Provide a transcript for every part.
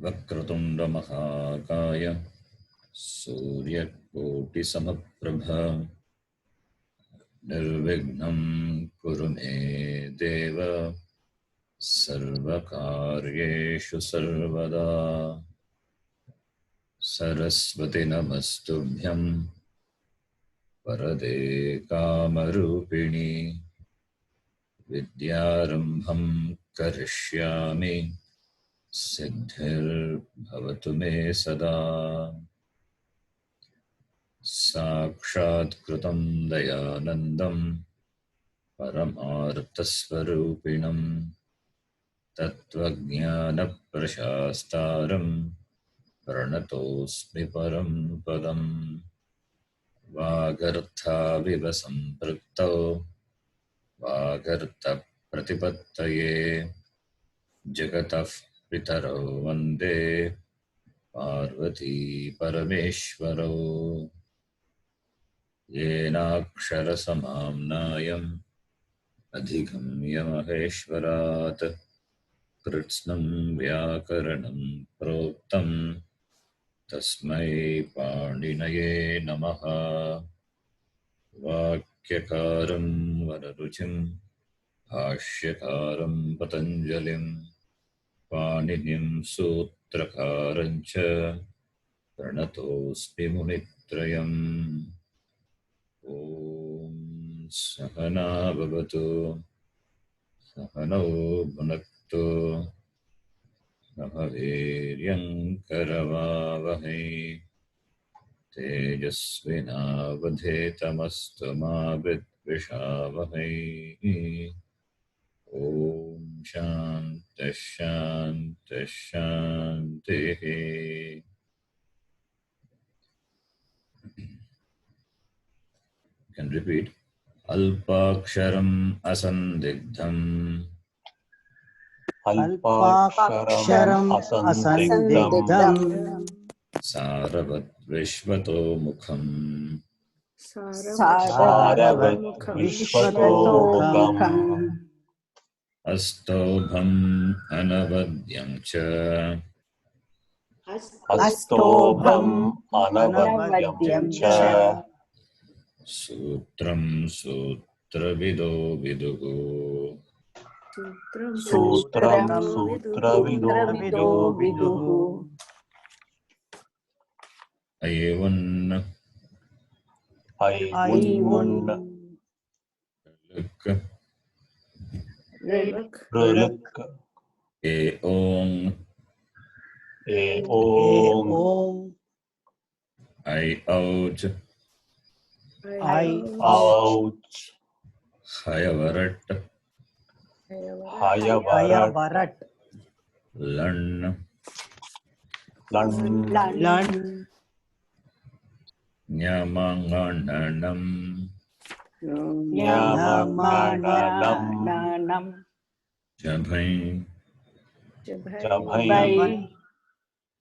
वक्रतुंड महाकाय सूर्यकोटिसमप्रभा निर्विघ्नं कुरु मे देव सर्वकार्येषु सर्वदा। सरस्वती नमस्तुभ्यं वरदे कामरूपिणी विद्यारम्भं करिष्यामि सिद्धिर्भवतु मे सदा। साक्षात्कृतं दयानन्दं परमार्थस्वरूपिणं तत्त्वज्ञानप्रशास्तारं प्रणतोऽस्मि परं पदम्। वागर्थाविव सम्पृक्तौ वागर्थप्रतिपत्तये जगतः पितरौ वन्दे पार्वती परमेश्वरौ। येनाक्षरसमाम्नायम् अधिगम्य महेश्वरात् कृत्स्नं व्याकरणं प्रोक्तं तस्मै पाणिनये नमः। वाक्यकारं वररुचिं भाष्यकारं पतञ्जलिं पाणिनिं सूत्रकारं च प्रणतोऽस्मि मुनित्रयम्। ॐ सहना भवतु सहनौ भुनक्तु सह वीर्यङ्करवावहै तेजस्विनावधेतमस्तु मा विद्विषावहै। ॐ शान्तिः शान्तिः शान्तिः। Can repeat. अल्पाक्षरम् असन्दिग्धम् अल्पाक्षरम् असन्दिग्धम् सारवत् विश्वतो मुखम् सारवत् विश्वतोमुखम् अस्तोभम् अनवद्यम् च अस्तोभम् अनवद्यम् च सूत्रम् सूत्रविदो विदुः सूत्रम् सूत्रविदो विदुः ऐवन् ऐवन् ऋलक् एओङ् एओङ् ऐऔच् औच् हयवरट् हयवरट् लण् लण् ञमङणनम् ञमङणनम् जभै जभै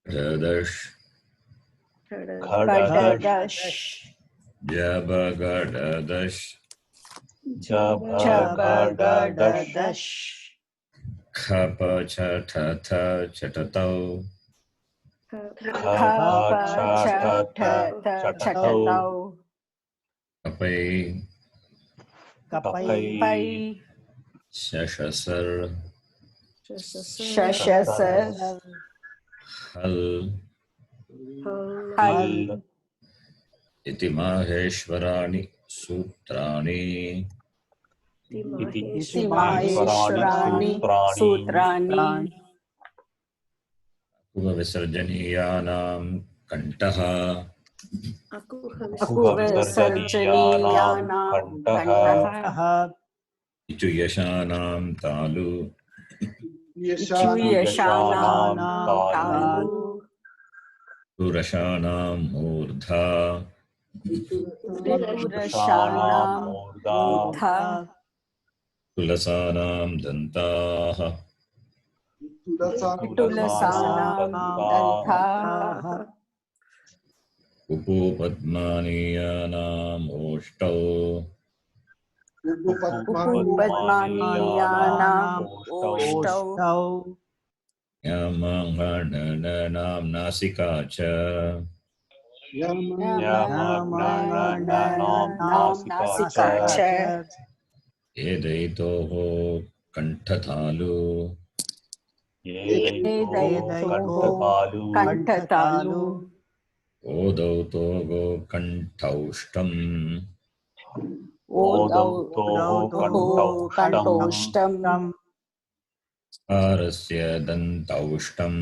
ढदश् खडदश् जबगडदश् जबगडदश् खपछठथ चटतौ खपछठथौ कपै कपै शशसर् शशसर् हल् हल् इति माहेश्वराणि सूत्राणि इति माहेश्वराणि सूत्राणि कुलविसर्जनीयानां कण्ठः अकुविसर्जनीयानां कण्ठः इचुयशानां तालु इचुयशानां तालु पुरशानां मूर्धा पुरुषाणां मूर्धा तुलसानां दन्ताः तुलसानां दन्ताः उपोपद्मानीयानाम् ओष्ठौ उपपद्मानीयानाम् ओष्ठौ यमगणनां नासिका च नासिका च एदैतोः कण्ठतालु कंठतालु ओदौ तोगो कण्ठौष्टम् कंठौष्टम कारस्य दन्तौष्टम्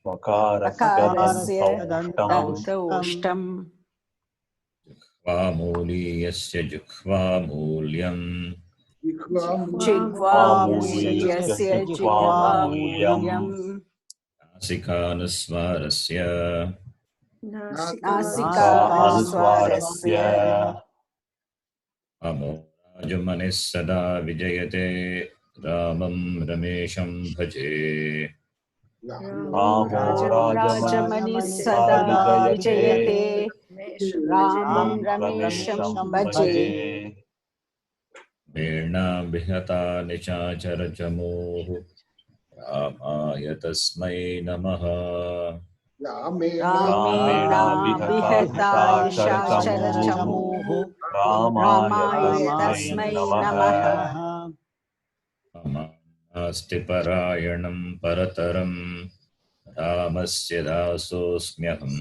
वकारस्य दन्तौष्टम वामूलीयस्य जिह्वामूल्यम् जिह्वामूल्यस्य जिह्वामूल्यं नासिकानुस्वारस्य नासिकानुस्वारस्य अमोराजमनिः सदा विजयते रामं रमेशं भजे राजमणि सदा विजयते रामं रमेशं भजे वीणाभिहता निशाचरचमूः रामाय तस्मै नमः रामेणाभिहता निशाचरचमूः रामाय तस्मै नमः नास्ति परायणं परतरं रामस्य दासोऽस्म्यहम्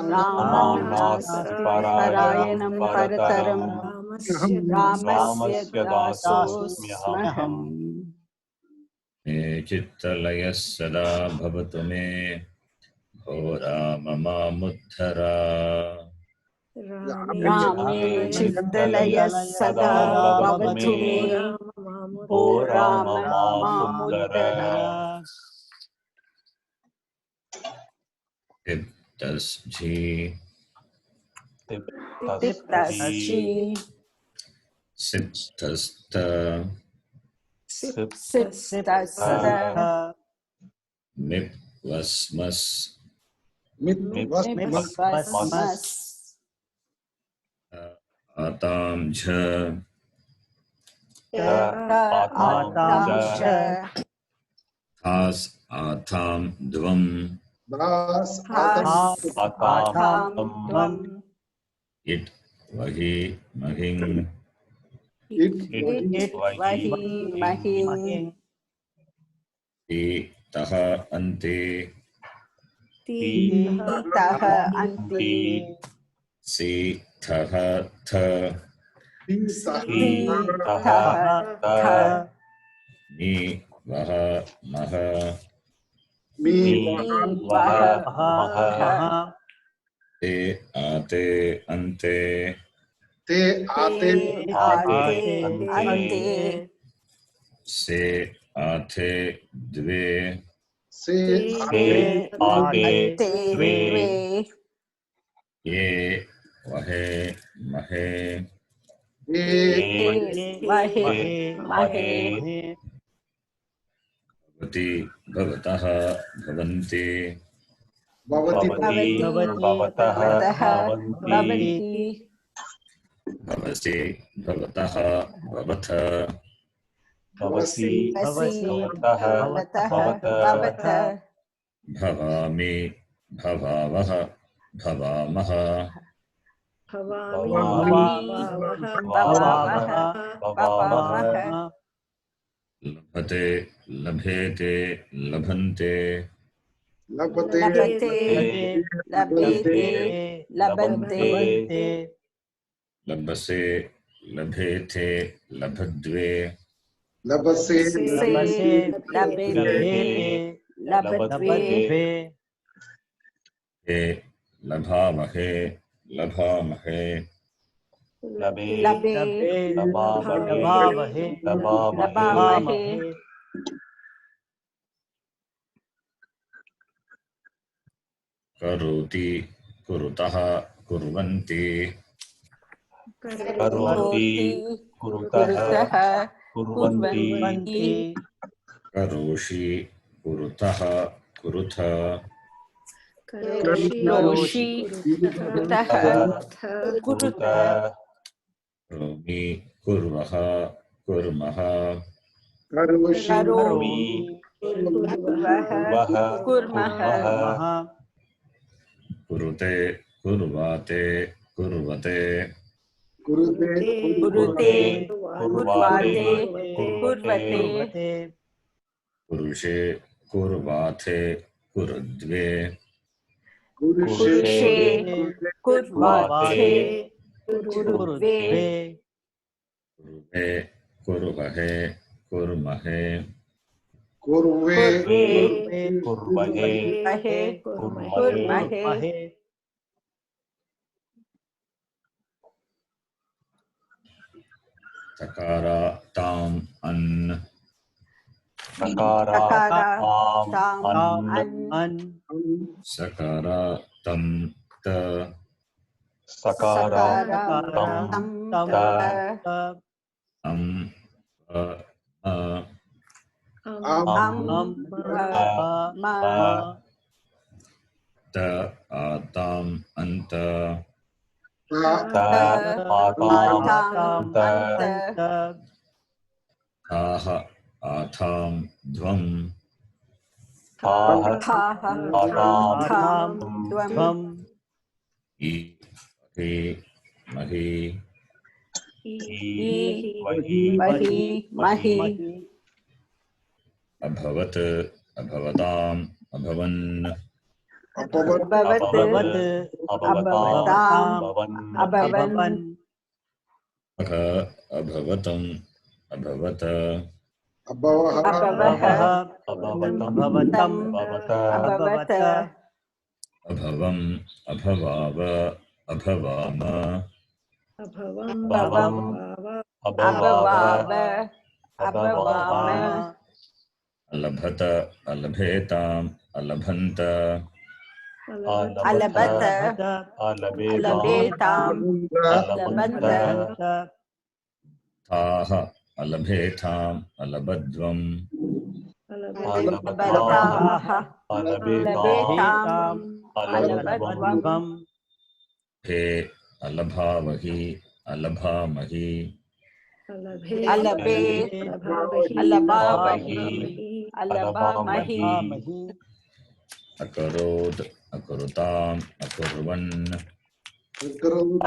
रामानास्ति परायणं परतरं रामस्य दासोऽस्म्यहम् मे चित्तलयः सदा भवतु मे भो राम मामुद्धर रामे चित्तलयः सदा भवतु मे भो राम मामुद्धर तिप्तश्ची सिद्धस्त सिद्धस्त मिप्वस्मस् मिप्वस्मस् आतां झ आतां च हास् आथां द्वम् आतां त्वम् इट् वहि महिं इट् वहि महिं तः अन्ते तीतः अन्ति सीथः थ तीतः थ नि वह मह वह मह ते आते अन्ते आते अन्ते से आथे द्वे अन्ते द्वे ये वहे महे वहे महे भवति भवतः भवन्ति भवतः भवन्ति भवसि भवतः भवथ भवसि भवतः भवथ भवामि भवावः भवामः भवामः लभते लभेते लभन्ते लभते लभेते लभन्ते लभसे लभेथे लभद्वे लभसे लभेते लभद्वे हे लभामहे लभामहे लभे लभामहे करोति कुरुतः कुर्वन्ति करोति कुरुतः कुर्वन्ति करोषि कुरुतः कुरुथ करोषि कुरुतः कुरुत करोमि कुर्वः कुर्मः करोमि कुर्वः कुर्मः कुरुते कुर्वाते कुर्वते कुरुते कुरुते कुर्वाते कुर्वते कुरुषे कुर्वाथे कुरुद्वे कुरुषे कुर्वाते कुरुते कुरुद्वे कुरुवे कुर्वहे कुर्महे कुर्वे कुर्वे कुर्महे तकारा ताम अन्न सकाराताम् सकारा तम त सकाराताम् अम अ अ त आताम अंत आह आथाम ध्वम ई हे मही मही अभवत अभवताम अभवन् अभवत् अभवताम् अभवन् अह अभवतम अभवत अभवः अभवतम् अभवत अभवम अभवाव अभवाम अभवम् अभवाव अभवाम अलभत अलभेताम अलभन्त अलभत अलभेताम् अलभन्त थाह अलभेथाम अलभद्वम अलभताः अलभेताम् अलभद्वम् हे अलभावहि अलभामहि अलभे अलभावहि अलभामहि अकरोत् अकुरुताम अकुर्वन्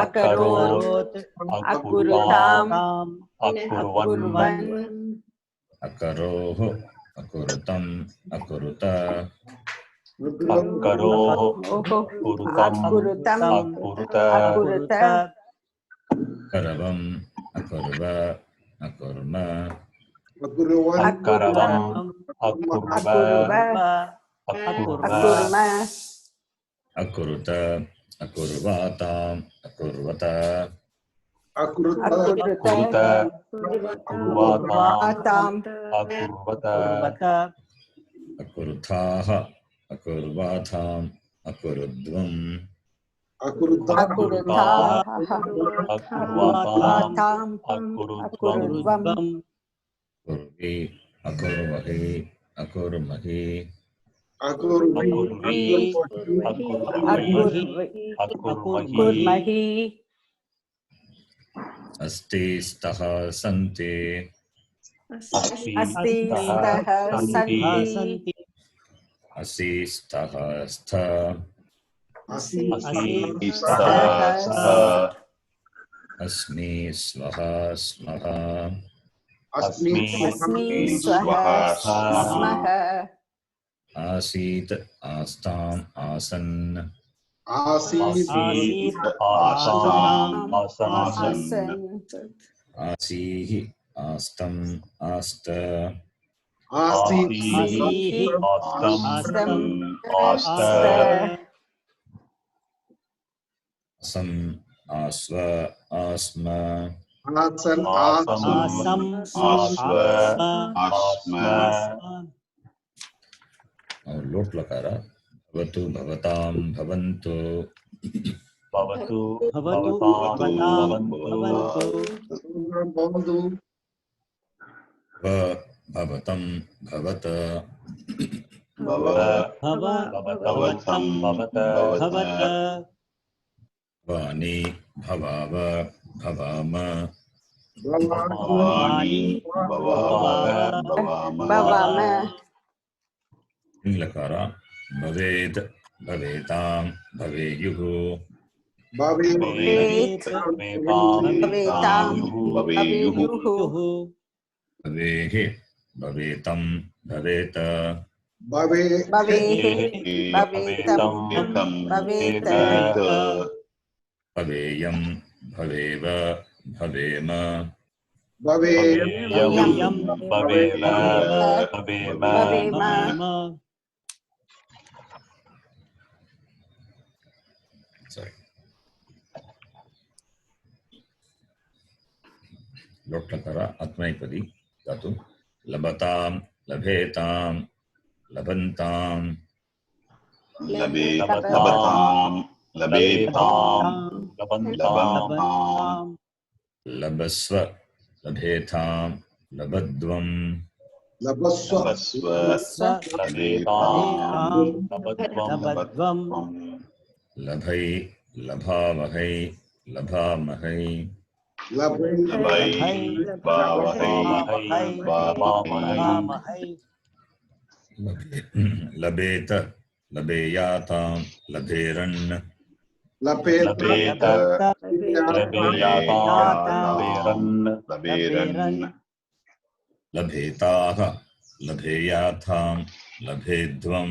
अकरोत् अकुरुताम् अकुर्वन् अकरोः अकुरुतम अकुरुत अकुरुतम् अकुरुत करवम अकुर्व अकुर्म अकुर्वम् अकुर्व अकुर्म अकुरुत अकुर्वाताम अकुर्वत अकुरुत कुर्वाताम् कुर्वत अकुरुथाः अकुर्वाथाम अकुरुद्वम् अकुरुताः कुर्वाताम् अकुरुद्वम् कुर्वी अकुर्वहि अकुर्महि अकुर्वी अकुर्महि अस्ति स्तः सन्ति अस्ति स्तः सन्ति असि स्तः स्थ अस्मि स्वः स्मः अस्मि स्वः स्मः आसीत् आस्ताम् आसन् आसीत् आसन् आसीः आस्तम् आस्त असम् आस्व आस्म और लोट लकार भवतु भवताम भवन्तु व भवतं भवत वानि भवाव भवाम भवानि भवाम लिङ्लकार भवेत् भवेतां भवेयुः भवेत् भवेतां भवेयुः भवेः भवेतं भवेत भवेः भवेतं भवेत् भवेयं भवेव भवेम यं भवेम sorry लोट्लकार आत्मनेपदी धातु लभतां लभेतां लभन्तां लभस्व लभेतां लभध्वं लभै लभावहै लभामहै लभेत लभेयातां लभेरन् लभेताः लभेयाथां लभेध्वं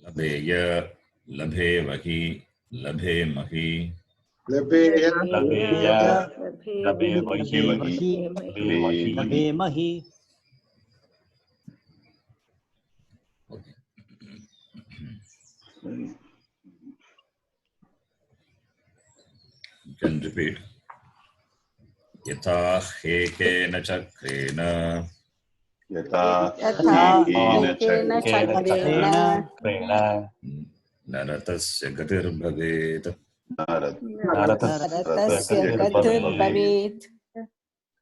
लभेय लभेवहि लभेमहि You can repeat. यथा हेकेन चक्रेण नरतस्य गतिर्भवेत्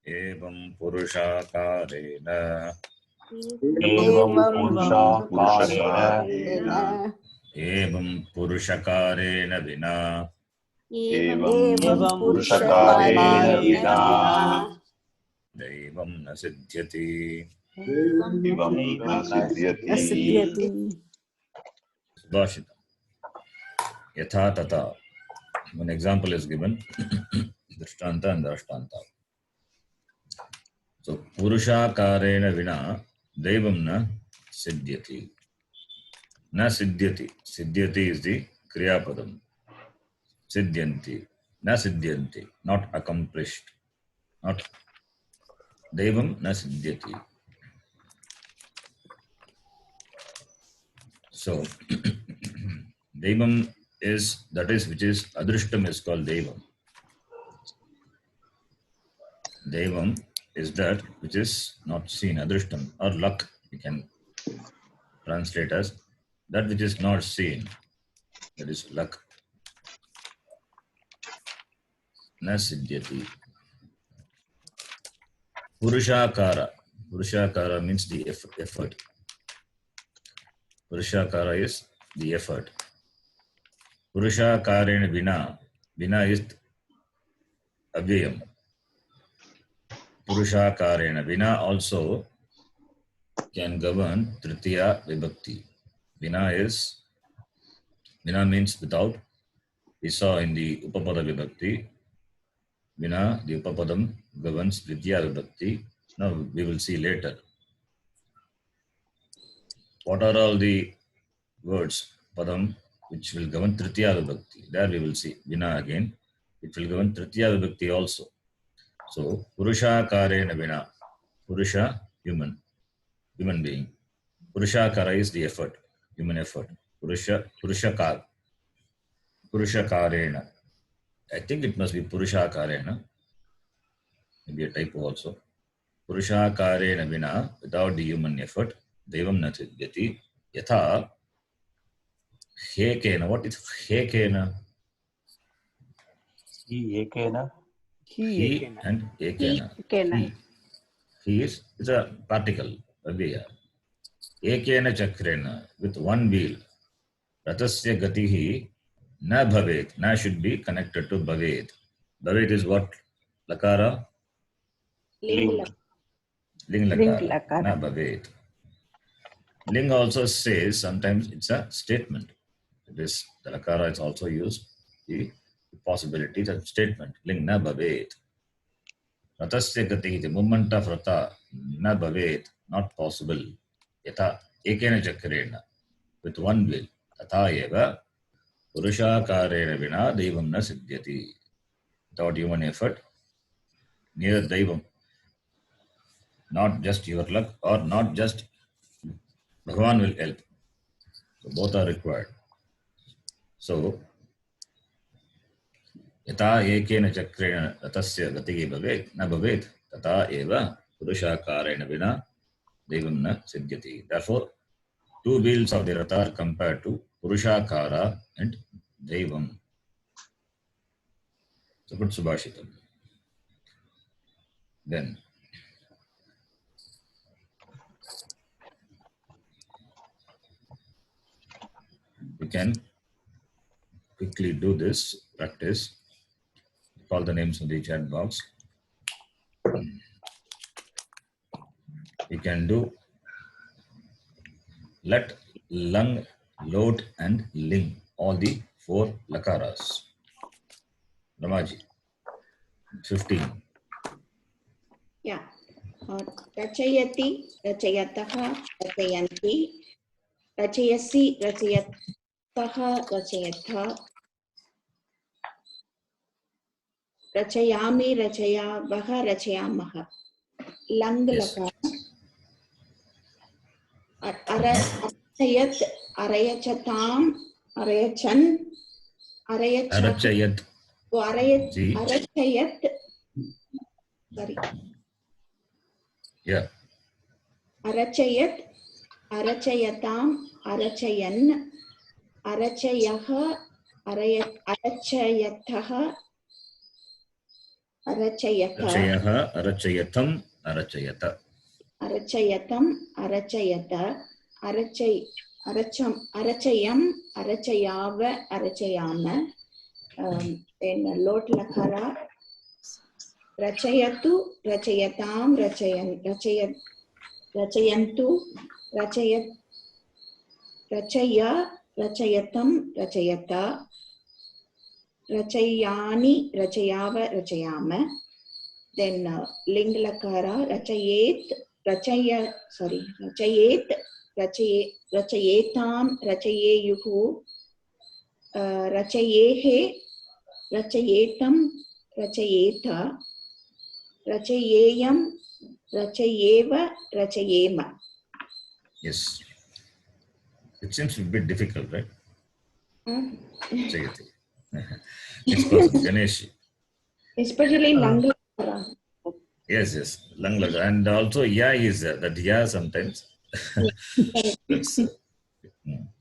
एवं पुरुषाकारेण एवं पुरुषकारेण विना दैवं न सिद्ध्यति सुभाषितम् यथा तथा. One example is given. Drishtanta and Drashtanta. So Purushakarena vina Devam na siddhyati. Na siddhyati. Siddhyati is the Kriya Padam. Siddhyanti. Na siddhyanti. Not accomplished. Not Devam na siddhyati. So Devam is which is Adrishtam is called Devam. Devam is that which is not seen, Adrishtam, or luck, we can translate as that which is not seen, that is luck. Na siddhyati. Purushakara. Purushakara means the effort. Purushakara is the effort. Purushakarena vina. Vina is avyayam. Purushakarena vina also can govern tritiya vibhakti. Vina means without. We saw in the upapada vibhakti. Vina, the upapadam governs tritiya vibhakti. Now we will see later. What are all the words, padam, which will govern tritiya vibhakti? There we will see. Vina again, it will govern tritiya vibhakti also. So, Purushakarena vina. Purusha, human being. Purushakara is the effort, human effort. Purushakarena. I think it must be Purushakarena. Maybe a typo also. Purushakarena vina, without the human effort, Devam na siddhyati. Yatha hekena. What is hekena? He and ekena. He is a particle. Ekena chakrena, with one wheel. Ratasya gatihi na bhavet. Na should be connected to bhavet. Bhavet is what? Lakara? Ling. Ling Ling lakara. lakara. Na bhavet. Ling also says sometimes it's a statement. It is the lakara is also used. The possibility of statement. Ling na bhavet. Ratasya gatihi, the movement of rata, na bhavet, not possible. Yatha ekena chakrena, with one wheel. Tatha eva purushakarena vina devam na siddhyati. Without human effort, neither devam, not just your luck or not just Bhagavan will help. So both are required. So यथा एकेन चक्रेण रथस्य गतिः भवेत् न भवेत् तथा एव पुरुषाकारेण विना देवं न सिद्ध्यति. Therefore, two wheels of the ratha are compared to Purushakara and Devam. So good Subhashitam. Then we can quickly do this practice. Call the names in the chat box. We can do let, lung, lot and ling, all the four lakaras. Ramaji, 15. Yeah. Rachayati, rachayataha, rachayanti, rachayasi, rachayataha, rachayatha, rachayami, rachayavaha, rachayamaha. Lang Yes. lakara. Arachayat, arayachatam, arayachan, arayachah. Arachayat. Ji. Arachayat. Sorry. Yeah. Arachayat, arachayatam, arachayan, arachayaha, arachayataha, arachayatha, Rachayaha, arachayatam, arachayata. arachayatam, arachayata, arachayam, arachayava, arachayama. Then lot lakara. Rachayatu, rachayatam, rachayantu, rachaya, rachayatam, rachayata, rachayani, rachayava, rachayama. Then ling lakara, rachayet, rachayetam, rachayeyuhu, rachayehe, rachayetam, rachayeta, rachayeyam, rachayeva, rachayema. Yes. It seems a bit difficult, right? Rachayati. Next person, Ganesh. Especially lang lakara. Yes, yes. Lang laga. And also ya is there. That ya sometimes. That's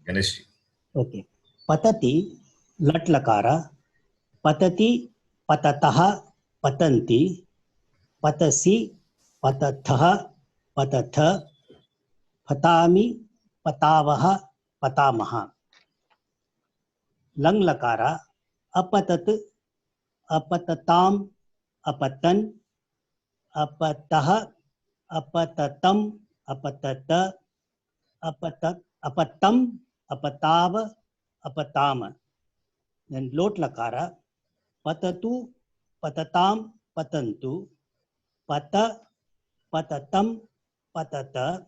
Ganesh. Okay. Patati, latlakara. Patati, patataha, patanti. Patasi, patatha, patatha. Patami, patavaha, patamaha. Lang lakara. Apatat, apatatam, apatan. Apataha, apatatam, apatata. Apatam, apatava, apatama. Then lot lakara. Patatu, patatam, patantu. Pata, patatam, patata.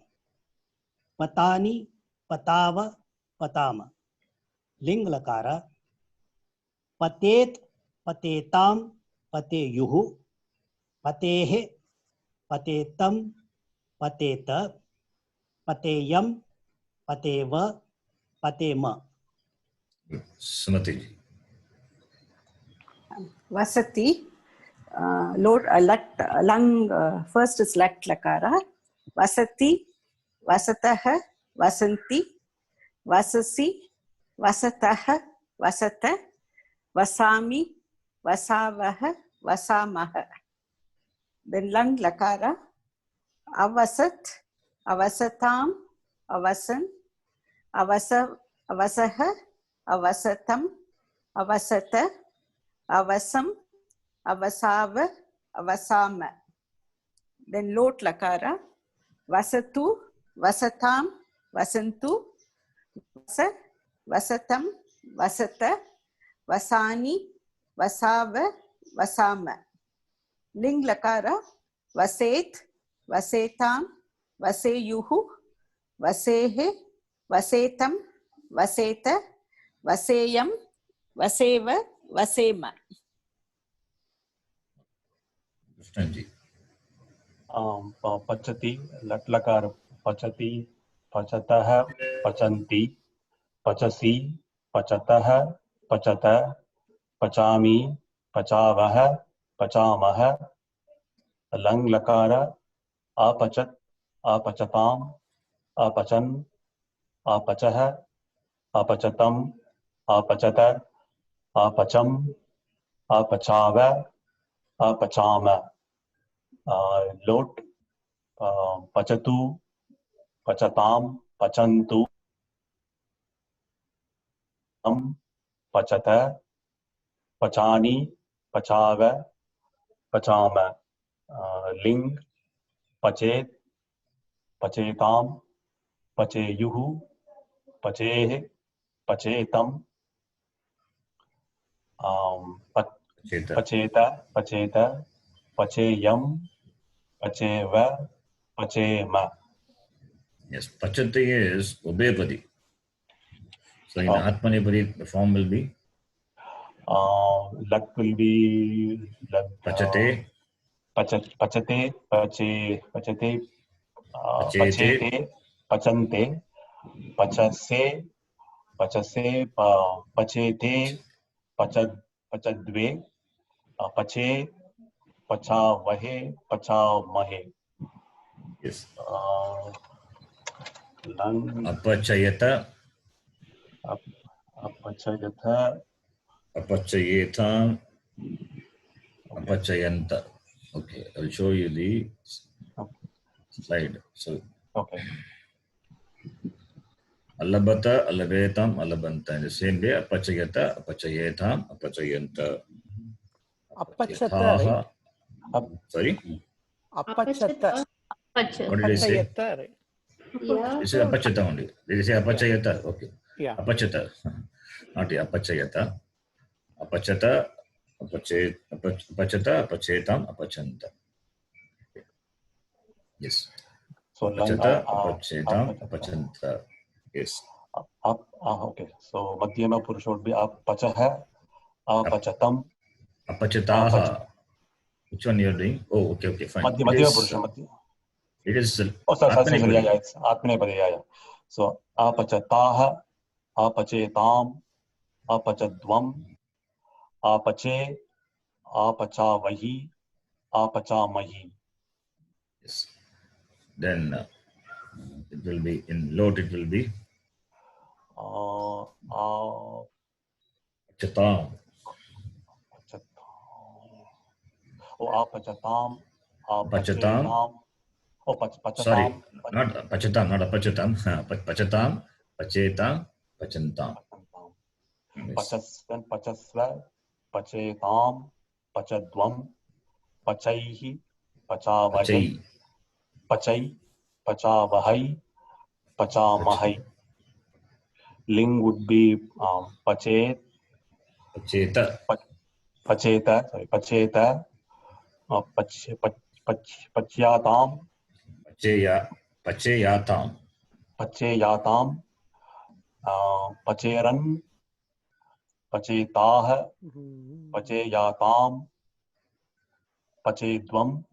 Patani, patava, patama. Ling lakara. Patet, patetam, pateyuhu. Patehe, patetam, pateta. Pateyam, pateva, patema. Sumati. Vasati, lung, first is lat lakara. Vasati, vasataha, vasanti, vasasi, vasataha, vasata, vasami, vasavaha, vasamaha. Then lang lakara. Avasat, avasatam, avasan, अवसः अवसतम् अवसत अवसम अवसाव अवसाम. Then lot lakara. Vasatu vasatam vasantu vasa vasatam vasata vasani vasava vasama. Ling lakara. Vaset vasetam vaseyuhu vasehe vasetam vaseta vaseyam vaseva vasema. Krishnaji. पचति लट लकार पचति पचतः पचन्ति पचसि पचतः पचत पचामि पचावः पचामः. Lung लकार अपचत अपचताम अपचन अपचः अपचतम अपचत अपचम अपचाव अपचाम. लोट पचतु पचताम पचन्तु पचत पचानि पचाव पचाम. लिंग पचेत पचेताम पचेयुः पचेः पचेतम पचेत पचेत पचेयम पचेव पचेम. Yes, pachati is obeypadi. So in Atmanepadi, the form will be lat will be pachate, pachate pachate pachete pachete, pachante pachase pachase pachete pachadve pache pachavahe pachamahe. yes, Lang apachayata, apachayatha apachayeta, apachayanta. Okay, I'll show you the slide. So okay. alabata, alabetam, alabanta. In the same way, apachayata, apachayetam, apachayanta. Apachata. Sorry? Apachata. What did I say? Apachata. Yeah. This is apachata only. Did you say apachayata? Okay. Yeah. Apachata. Not apachayata. Apachata, apachata, apachetam, apachanta. Yes. So Apachata, apachetam, apachanta. Yes. Okay. So madhyama purusha would be apachah, apachatam, Apachataha. Which one you are doing? Oh, okay, fine. madhyama purusha. It is Oh, sorry, Atmanepadi. yeah, it's Atmanepadi, yeah. So apachataha, apachetam, apachadvam, apache, apachavahi, apachamahi. Yes. Then it will be in lot. It will be chatam. Apachatam, Pachatam. oh, pachatam. Sorry, not pachatam, not apachatam. Pachatam, pachetam, pachantam. Yes. Pachasva, pachetam, pachadvam, pachaihi, pachavahi, pachai, pachavahai, pachamahai. Ling would be pachet, Pacheta. pacheta, sorry, pacheta, pachyatam, Pacheyatam. pacheyatam, pacheran, pachetah, pacheyatam, pachedvam,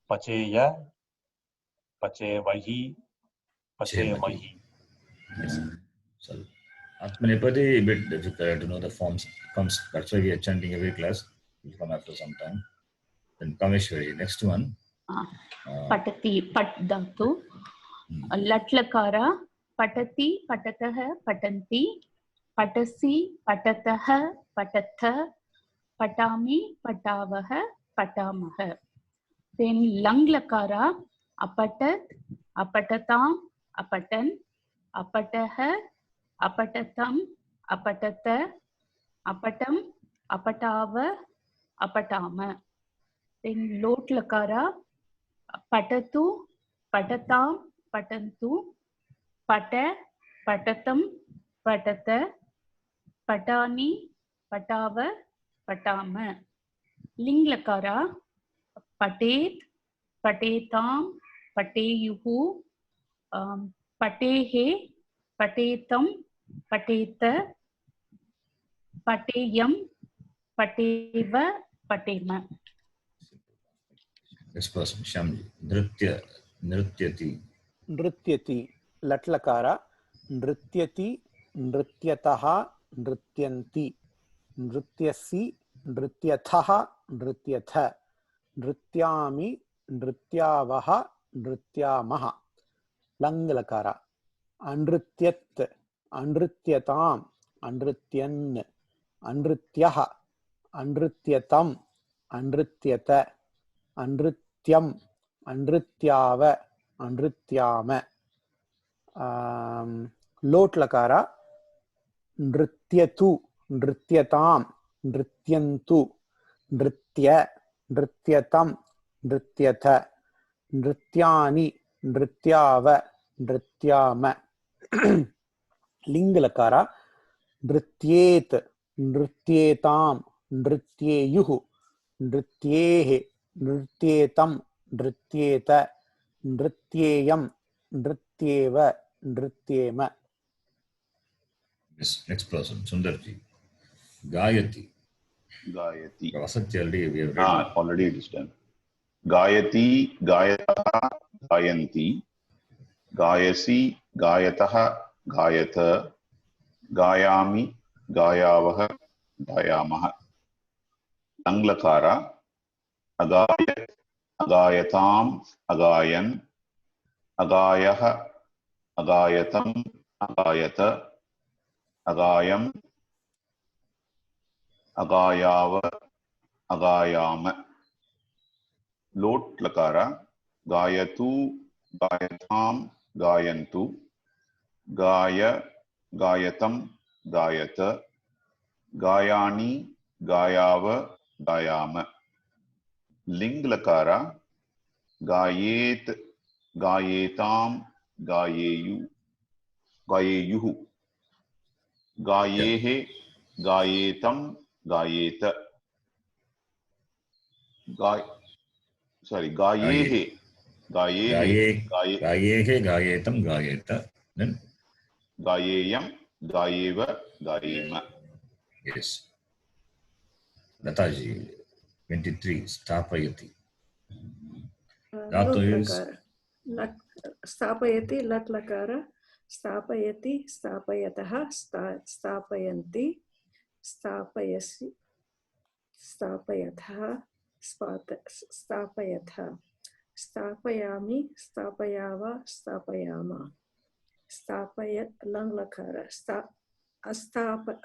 pacheya, pachevahi, pachemahi. Yes. So Atmanepadi a bit difficult to know the forms. Comes. That's why we are chanting every class. Will come after some time. Then Kameshwari. Next one. पठति पठ धातु लट् लकार पठति पठतः पठन्ति पठसि पठतः पठथ पठामि पठावः पठामः. Then लङ् लकार अपठत् अपठताम् अपठन् अपठः अपठतम् अपठत अपटम् अपटाव अपटाम. Then lot lakara patatu patatam patantu pata patatam patata patani patava patama. Ling lakara patet patetam pateyuhu patehe patetam pateta pateyam pateva patema. Next person, Shamji. Nritya, nrityati. नृत्यति लट्लकार नृत्यति नृत्यतः नृत्यन्ति नृत्यसि नृत्यथः नृत्यथ नृत्यामि नृत्यावः नृत्यामः लङ्लकार अनृत्यत् अनृत्यताम् अनृत्यन् अनृत्यः अनृत्यतम् अनृत्यत अनृत्यम् अनृत्याव अनृत्याम लोट लकार नृत्यतु नृत्यताम् नृत्यन्तु नृत्य नृत्यतम् नृत्यथ नृत्यानि नृत्याव नृत्याम लिंग लकार नृत्येत नृत्येताम् नृत्येयुः नृत्येः नृत्येतम् नृत्येत नृत्येयं नृत्येव नृत्येम. Yes, next person, Sundarji. Gayati. Gayati. Vasati already we have read. Already it is done. Gayati, Gayatah, Gayanti. Gayasi, Gayatah, Gayatha. Gayami, Gayavah, Gayamah. Anglakara. Agayat, Agayatam, Agayan. Agayah, Agayatam, Agayata. Agayam, Agayava, Agayama. Lot lakara. Gayatu, Gayatam, Gayantu. Gaya, Gayatam, Gayata. Gayani, Gayava, Gayama. Ling lakara. Gayet, Gayetam, Gayeyu, Gayeyuhu. Gayehe, Gayetam, Gayeta. Gayehe, Gayehe, Gayetam, Gayeta. Then Gayeyam, Gayeva, Gayema. yes. Lataji, 23, Stapayati. Dhatu is स्थापयति लट् लकार स्थापयति स्थापयतः स्थापयन्ति स्थापयसि स्थापयतः स्थापयथ स्थापयामि स्थापयाव स्थापयाम स्थापयत् लङ् लकार अस्तापयत्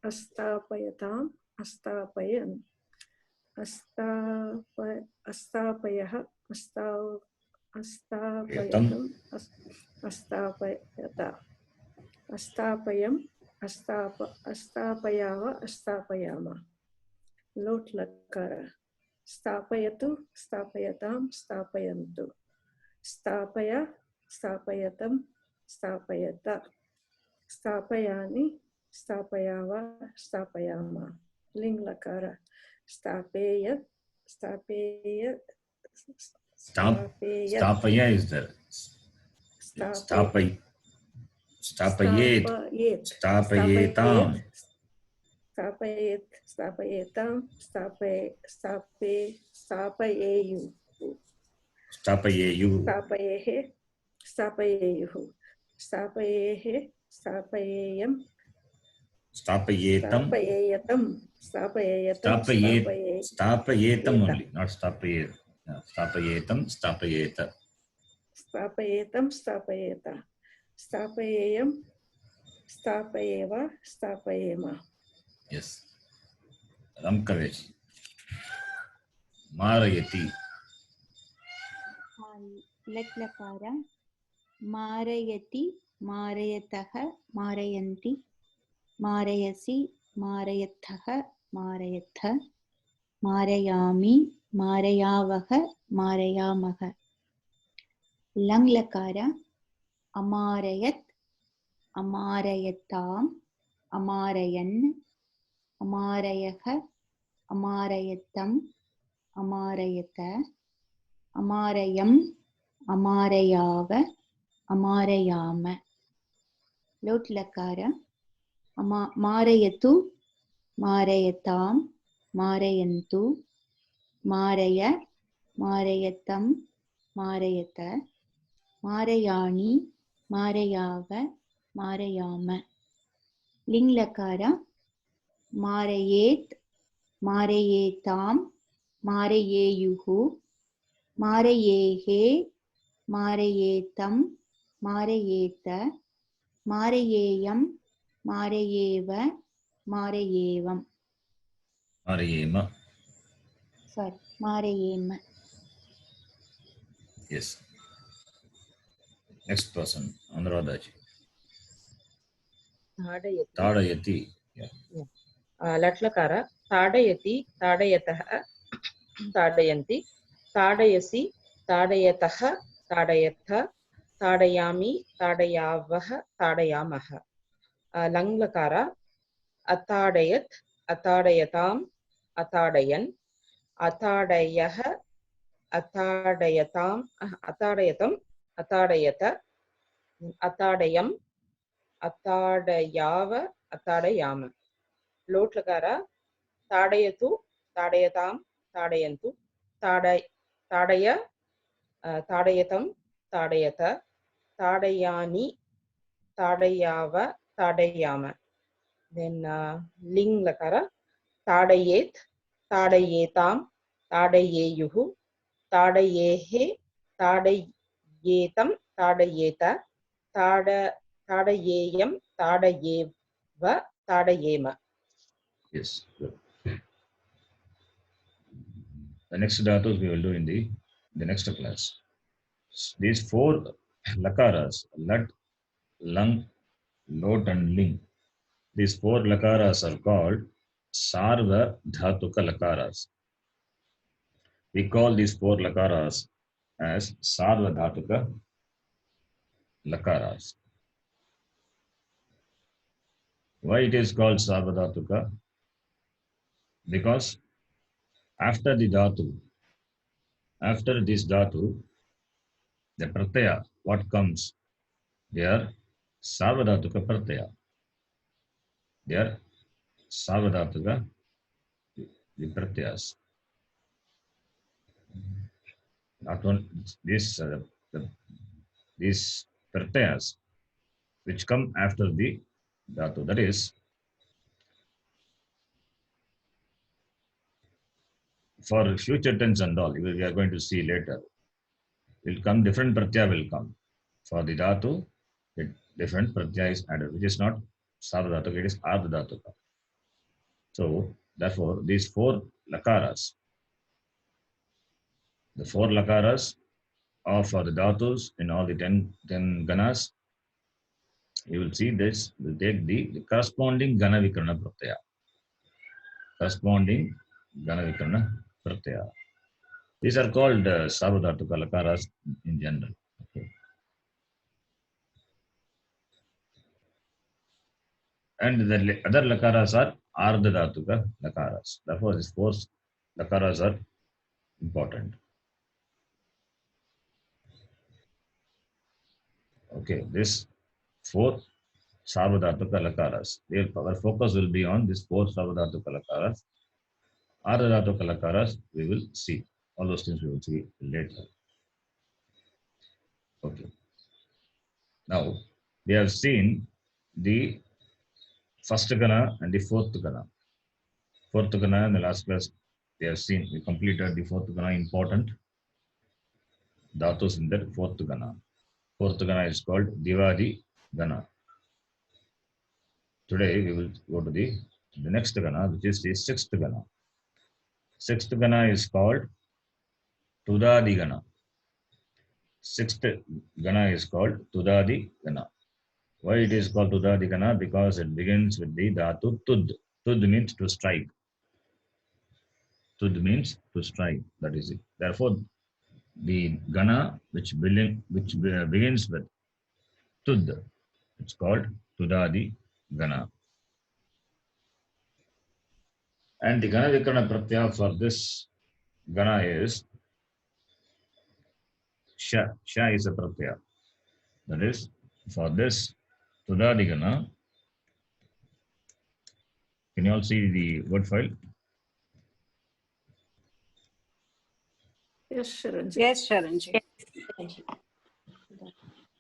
अस्तापयताम् अस्तापयन् अस्तापयः अस्तापयतम् अस्तापयत अस्तापयम् अस्तापयाव अस्तापयाम लोट लकार स्थापयतु स्थापयताम् स्थापयन्तु स्थापय स्थापयतम् स्थापयत स्थापयानि स्थापयाव स्थापयाम लिङ् लकार स्थापयत् स्थापयत् Stapaya is there. Stapayet. Stapayetam. Stapayet. Stapayetam. Stapayeyu. Stapayeyu. Stapayehe. Stapayeyuhu. Stapayehe. Stapayeyam. Stapayetam. Stapayetam only, not stapayet. Stapayetam, stapayeta. Stapayetam, stapayeta. Stapayeyam, stapayeva, stapayema. Yes. Ramkavesh. Marayati. Let lakara मारयति मारयतः मारयन्ति मारयसि मारयथः मारयथ मारयामि मारयावः मारयामः लङ् लकार अमारयत् अमारयताम् अमारयन् अमारयः अमारयतम् अमारयत अमारयम् अमारयाव अमारयाम लोट् लकार मारयतु मारयताम् मारयन्तु मारय मारयतं मारयत मारयाणि मारयाव मारयाम लिङ् लकार मारयेत् मारयेताम् मारयेयुः मारयेहे मारयेतं मारयेत मारयेयं मारयेव मारयेवम् Marayema. sorry मारयेम Yes. Next person, Anuradhaji. ताडयति Tadayati. Yeah. लट्लकार ताडयति ताडयतः ताडयन्ति ताडयसि ताडयतः ताडयथ ताडयामि ताडयावः ताडयामः लङ् लकार अताडयत् अताडयताम् अताडयन् अताडयः अताडयताम् अताडयतम् अताडयत अताडयम् अताडयाव अताडयाम लोट् लकार ताडयतु ताडयताम् ताडयन्तु ताडय ताडयतं ताडयत ताडयानि ताडयाव ताडयाम then लिङ् लकार ताडयेत् ताडयेताम् ताडयेयुः ताडयेहे ताडयेतं ताडयेत ताडयेयं ताडयेव ताडयेम. Yes. Good. The next dhatus we will do in the next class. These 4 lakaras, lat, lang, lot and ling. These 4 lakaras are called sarva dhatuka lakaras. We call these 4 lakaras as sarva dhatuka lakaras. Why it is called sarva dhatuka? Because after the dhatu, after this dhatu, the pratyaya, what comes? They are sarvadhatuka pratyaya. They are sarvadhatuka the pratyayas. Not only these pratyayas which come after the dhatu, that is, for future tense and all, we are going to see later, will come, different pratyaya will come. For the dhatu, different pratyaya is added, which is not sarvadhatuka, it is ardhadhatuka. So, therefore, these 4 lakaras, the 4 lakaras are for the dhatus in all the 10 ganas. You will see this, will take the corresponding gana vikarana pratyaya. Corresponding gana vikarana pratyaya. These are called sarvadhatuka lakaras in general. Okay. And the other lakaras are ardhadhatuka lakaras. Therefore, these 4 lakaras are important. Okay, this 4 sarvadhatuka lakaras. Our focus will be on these 4 sarvadhatuka lakaras. Ardhadhatuka lakaras we will see. All those things we will see later. Okay. Now, we have seen the first gana and the 4th gana. 4th gana in the last class we have seen. We completed the 4th gana, important dhatus in that 4th gana. 4th gana is called Divadi gana. Today we will go to the next gana, which is the 6th gana. 6th gana is called Tudadi gana. sixth gana is called tudadi gana. Why it is called tudadi gana? Because it begins with the dhatu tud. Tud means to strike. Tud means to strike. That is it. Therefore, the gana which begins with tud, it's called tudadi gana. And the gana vikarana pratyaya for this gana is sha. Sha is a pratyaya. That is, for this tudadi gana, can you all see the word file? Yes, Sharanji. Yes, Sharanji.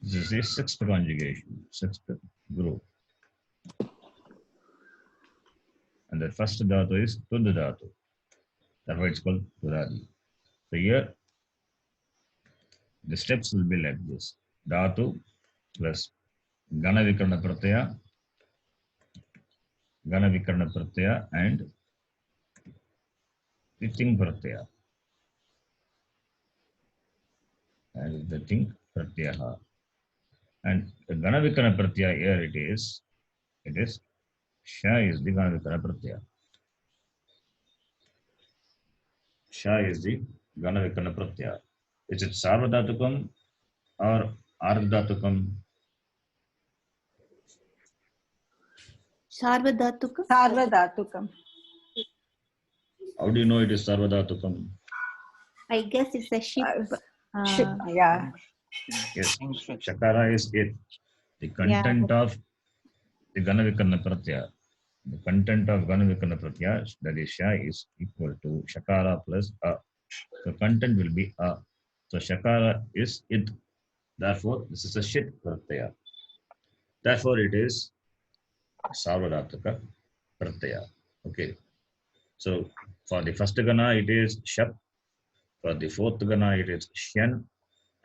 This is the sixth conjugation, sixth group. And the first dhatu is tud dhatu. That's why it's called tudadi. So here, the steps will be like this. Dhatu plus gana vikarana pratyaya, and the ting pratyaya. And the ting pratyaya. And the gana vikarana pratyaya here it is sha is the gana vikarana pratyaya. Sha is the gana vikarana pratyaya. Is it sarvadhatukam or ardhatukam? Sarvadhatukam. Sarvadhatukam. How do you know it is sarvadhatukam? I guess it's a ship. Yeah. Yes, shakara is it. The content of the gana vikarana pratyaya. The content of gana vikarana pratyaya, that is sha, is equal to shakara plus a. The content will be a. So shakara is it. Therefore, this is a shit pratyaya. Therefore, it is sarvadhataka pratyaya. Okay. So for the first gana, it is shap. For the fourth gana, it is shan.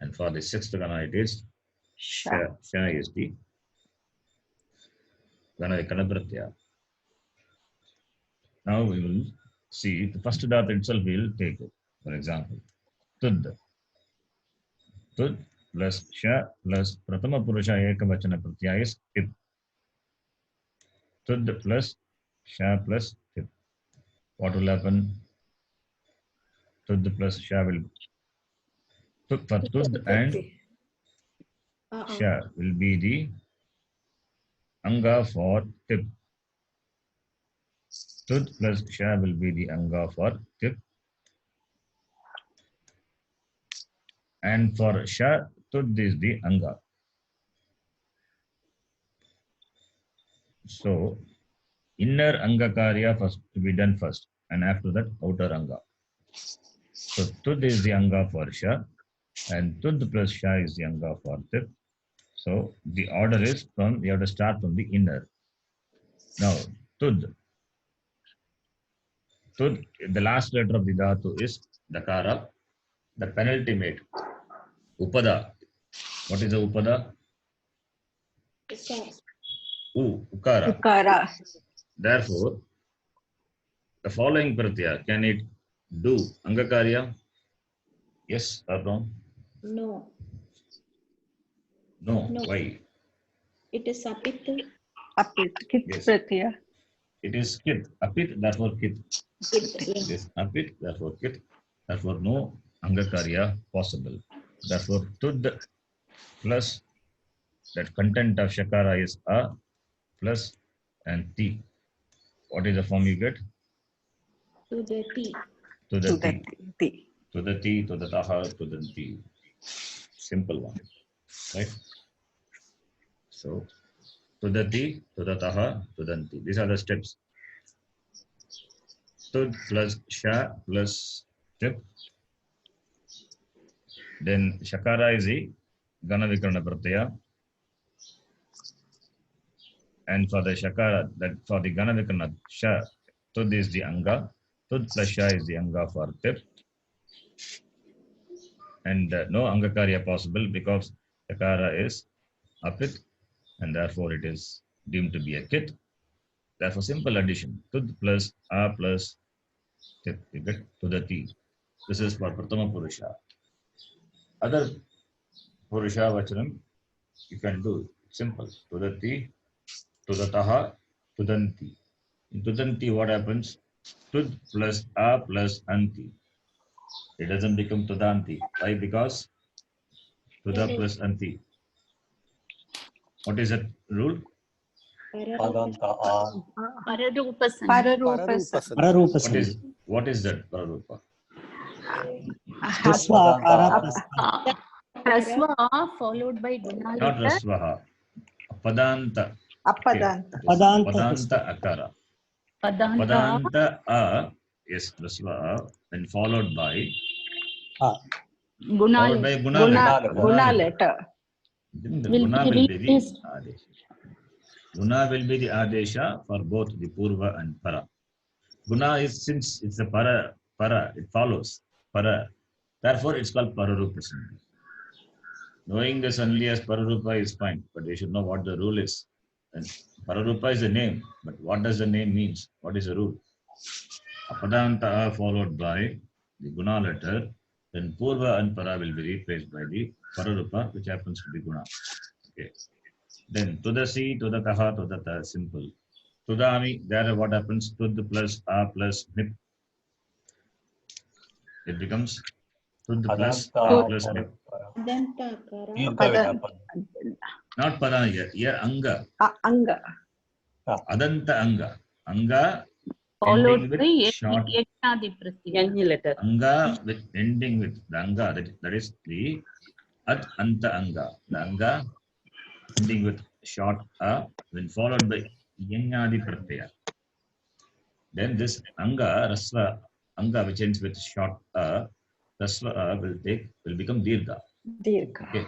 And for the sixth gana, it is sha. Sha is the gana vikarana pratyaya. Now we will see the first dhatu itself. We will take it. For example, tud. Tud plus sha plus pratama purusha ekavachana pratyaya is ip. Tud plus sha plus ip. What will happen? Tud plus sha will for tud and sha will be the anga for tip. Tud plus sha will be the anga for tip. And for sha, tud is the anga. So inner anga karya first to be done first, and after that outer anga. So tud is the anga for sha, and tud plus sha is the anga for tip. So the order is from, we have to start from the inner. Now tud, the last letter of the dhatu is dakara. The penultimate upada. What is the upada? Ukara. Ukara. Therefore, the following pratyaya, can it do angakarya? Yes or no? No. No. No. Why? It is apit. Apit. Kit Yes. pratyaya. It is kit. Apit, therefore kit. Kit, It is apit, therefore kit. Therefore no angakarya possible. Therefore tud plus that content of shakara is a plus and ti. What is the form you get? To the T. To the ti. Ti. To the ti, to the taha, to the ti. Simple one. Right? So to the ti, to the taha, to the ti. These are the steps. Tud plus sha plus tip. Then shakara is the gana vikarana pratyaya. And for the shakara, that for the gana vikarana sha, tud is the anga. Tud plus sha is the anga for tip. And no angakarya possible because shakara is apit, and therefore it is deemed to be a kit. Therefore, simple addition. Tud plus a plus tip, you get to the ti. This is for pratama purusha. Other Purusha Vachanam, you can do simple. Tudati, Tudataha, Tudanti. In Tudanti, what happens? Tud plus A plus Anti. It doesn't become Tudanti. Why? Because Tuda plus Anti. What is that rule? Padanta Pararupasana. What is that Pararupa? Hraswa akara plus Rasva followed by Not Gunalita. Rasvaha. Padanta. Apadanta. Padanta Akara. Padanta. Padanta A is Rasva and followed by Gunalita. Guna letter. The Will Guna be will be the replaced. Adesha. Guna will be the Adesha for both the Purva and Para. Guna is, since it's a Para, it follows Para. Therefore, it's called Pararupa. Knowing this only as Pararupa is fine, but we should know what the rule is. And Pararupa is a name, but what does the name means? What is the rule? Apadanta followed by the Guna letter, then Purva and Para will be replaced by the Pararupa, which happens to be Guna. Okay. Then Tudasi, Tudataha, Tudata, simple. Tudami, there what happens? Tud plus A plus Nip. It becomes Tud plus A plus Nip. Padanta akara. Not Pada here. Here Anga. Anga. Adanta Anga. Anga Followed ending by with short Yajnadi Pratyaya. Yanyi letter. Anga with ending with the Anga. That is the Ad Anta Anga. The Anga ending with short A when followed by Yanyadi Pratyaya. Then this Anga, Rasva, Anga which ends with short A, Rasva A will become Dirgha. Dirgha. Okay.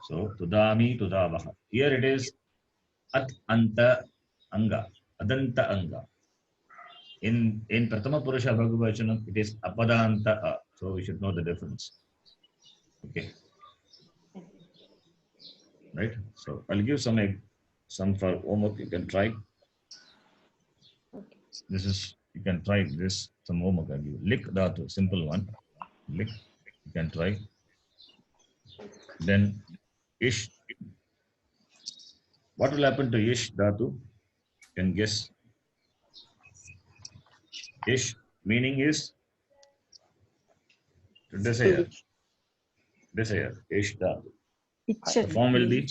So Tudami, Tudavaha. Here it is At Anta Anga, Adanta Anga. In Pratama Purusha Bhagavachanam, it is Apadanta A. So we should know the difference. Okay. Right? So I'll give some for homework. You can try. This is, you can try this, some homework I'll give. Lik Dhatu, simple one. Lik, you can try. Then Ish. What will happen to Ish Dhatu? You can guess. Ish meaning is desire. Desire. Ish Dhatu. The form will be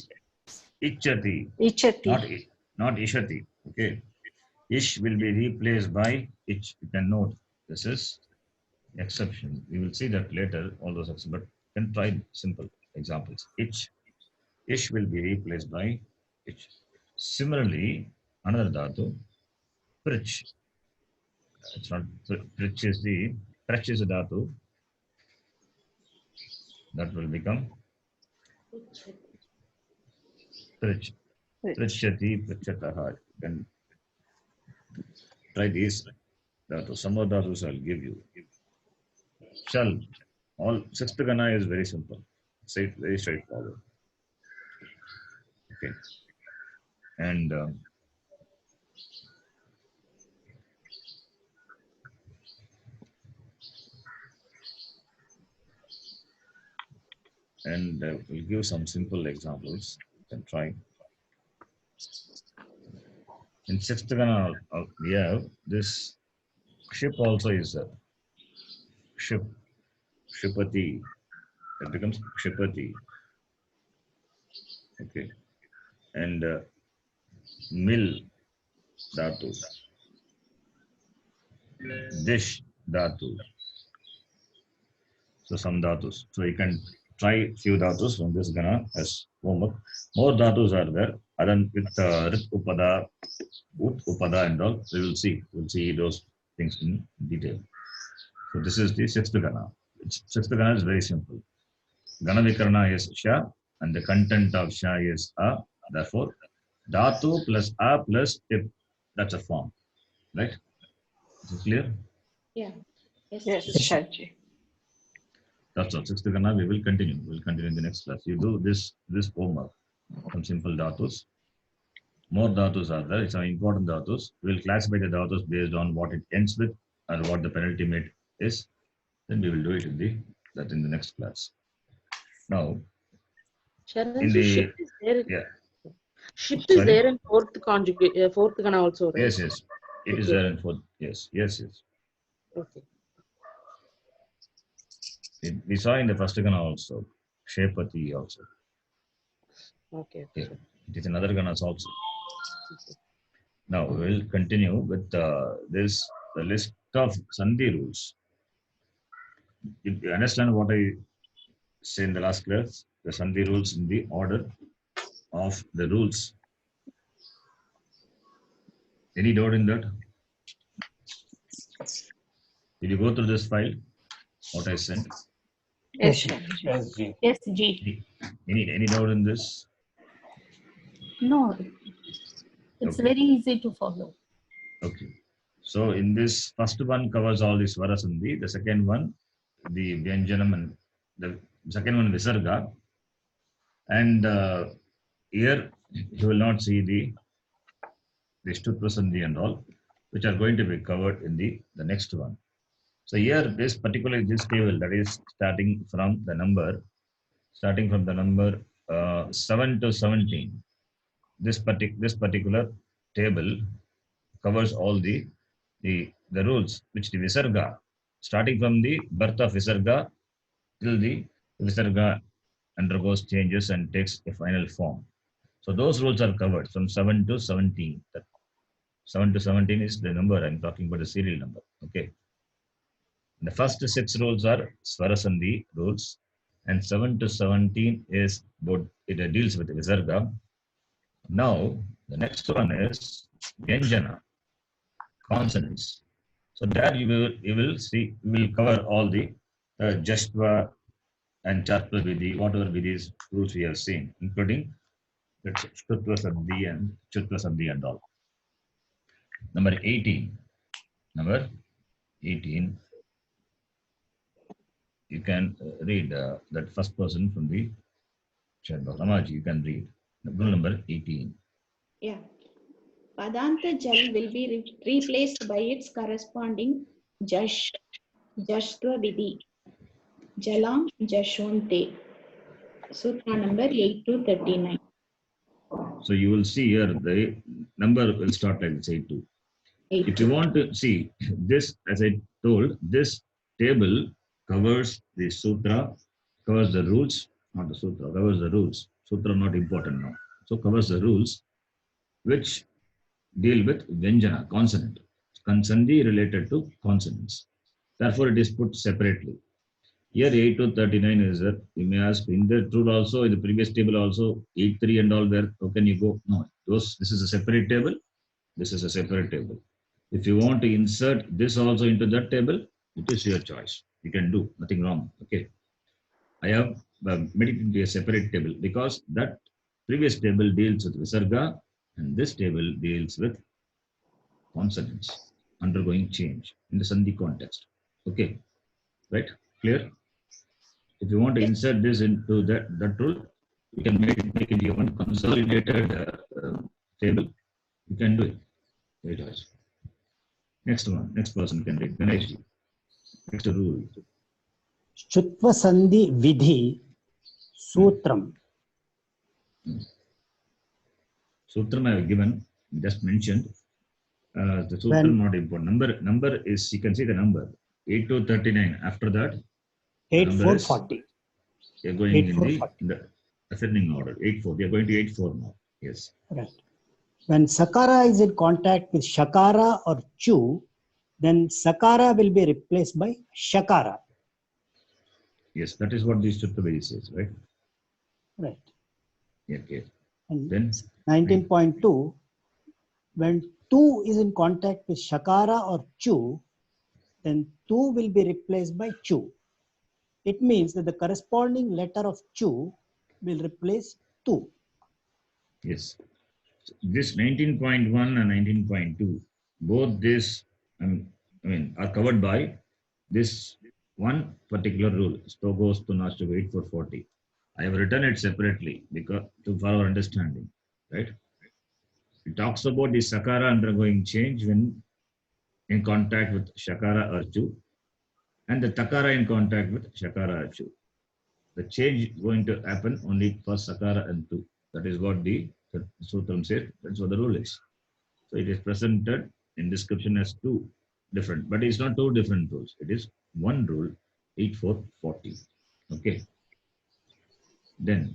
Ichchati. Ichchati. Not Ishati. Okay. Ish will be replaced by Ich. You can note this is exception. We will see that later, all those exceptions, but you can try simple examples. Ish will be replaced by Ich. Similarly, another dhatu, Prich. It's not Prich is the dhatu. That will become Prich. Prichati, Prichataha. You can try these dhatus. Some of dhatus I'll give you. Shall. All sixth gana is very simple. Very straightforward. Okay. And we'll give some simple examples. You can try. In sixth gana, we have this ship also is a ship. Shipati. It becomes Shipati. Okay. And Mil Dhatu. Dish Dhatu. So some dhatus. So you can try few dhatus from this gana as homework. More dhatus are there. Other with Rit Upada, Ut Upada and all. We will see. We'll see those things in detail. So this is the sixth gana. Sixth gana is very simple. Gana Vikarana is Sha and the content of Sha is A. Therefore, Dhatu plus A plus Tip. That's a form. Right? Is it clear? Yeah. Yes, Shaji. That's all. Sixth gana we will continue. We'll continue in the next class. You do this homework. Some simple dhatus. More dhatus are there. It's an important dhatus. We'll classify the dhatus based on what it ends with or what the penultimate is. Then we will do it in the next class. Now, Sharan, In so the ship is there. yeah. Ship is Sorry? there in fourth conjugate, fourth kana also, right? Yes, yes. It is Okay. there in fourth. Yes, yes, yes. Okay. We saw in the first gana also. Shepati also. Okay. Okay. It is another ganas also. Now we will continue with the list of Sandhi rules. You understand what I said in the last class? The Sandhi rules in the order of the rules. Any doubt in that? Did you go through this file? What I sent? Yes, Yes, G. Yes, G. Any doubt in this? No, it's Okay. very easy to follow. Okay. So in this first one covers all the Swara Sandhi. The second one, the Vyanjanam, and the second one Visarga. And here you will not see the Shtutva Sandhi and all, which are going to be covered in the next one. So here this table that is starting from the number 7 to 17. This particular table covers all the rules which the Visarga, starting from the birth of Visarga till the Visarga undergoes changes and takes a final form. So those rules are covered from 7 to 17. That 7 to 17 is the number I'm talking about, the serial number. Okay. The first 6 rules are Swarasandhi rules, and 7 to 17 is it deals with Visarga. Now the next one is Vyanjana, consonants. So there you will see, we will cover all the Jashtva and Chatva Vidhi, whatever Vidhis rules we have seen, including the Shtutva Sandhi and Chutva Sandhi and all. Number 18. You can read that first person from the chat box. Ramaji, you can read. Rule number 18. Yeah. Padanta Jal will be replaced by its corresponding Jashtva Vidhi. Jalam Jashwante. Sutra number 8 to 39. So you will see here the number will start like this 82. If you want to see this, as I told, this table covers the sutra, covers the rules, not the sutra, covers the rules. Sutra not important now. So covers the rules which deal with Vyanjana, consonant. Sandhi related to consonants. Therefore, it is put separately. Here 8 to 39 is that you may ask in the rule also, in the previous table also, 8, 3 and all there, how can you go? No, this is a separate table. This is a separate table. If you want to insert this also into that table, it is your choice. You can do, nothing wrong. Okay. I have made it into a separate table because that previous table deals with Visarga and this table deals with consonants undergoing change in the Sandhi context. Okay. Right? Clear? If you want to insert this into that rule, you can make it into one consolidated table. You can do it. Very nice. Next one, next person can read. Ganesh. Next rule. Shtutva Sandhi Vidhi Sutram. Sutram I have given, just mentioned. The Sutram not important. Number is, you can see the number 8 to 39. After that, 8440. You're going in the ascending order. 84. We are going to 84 now. Yes. Right. When Sakara is in contact with Shakara or Chu, then Sakara will be replaced by Shakara. Yes, that is what the Shtutva says, right? Right. Okay. And then 19.2, when Tu is in contact with Shakara or Chu, then Tu will be replaced by Chu. It means that the corresponding letter of Chu will replace Tu. Yes. This 19.1 and 19.2, both this are covered by this one particular rule, Stogos to Nashtogo 8440. I have written it separately because for our understanding, right? It talks about the Sakara undergoing change when in contact with Shakara or Chu, and the Takara in contact with Shakara or Chu. the change going to happen only for Sakara and Tu. That is what the Sutram said. That's what the rule is. So it is presented in description as two different, but it's not two different rules. It is one rule, 8440. Okay. Then,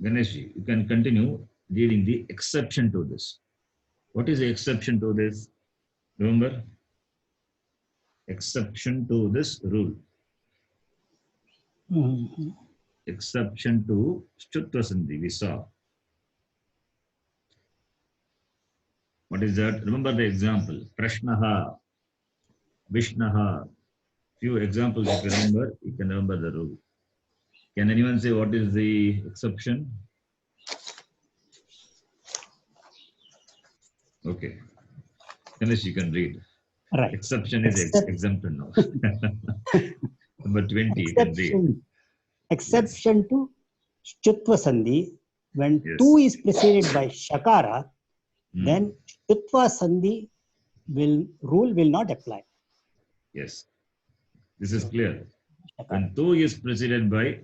Ganeshji, you can continue reading the exception to this. What is the exception to this? Remember? Exception to this rule. Exception to Shtutva Sandhi, we saw. What is that? Remember the example. Prashnaha, Vishnaha. Few examples you can remember the rule. Can anyone say what is the exception? Okay. Unless you can read. Right. Exception is exempted now. Number 20, you can read. Exception to Shtutva Sandhi, when Yes. Tu is preceded by Shakara, then Shtutva Sandhi rule will not apply. Yes. This is clear. When Tu is preceded by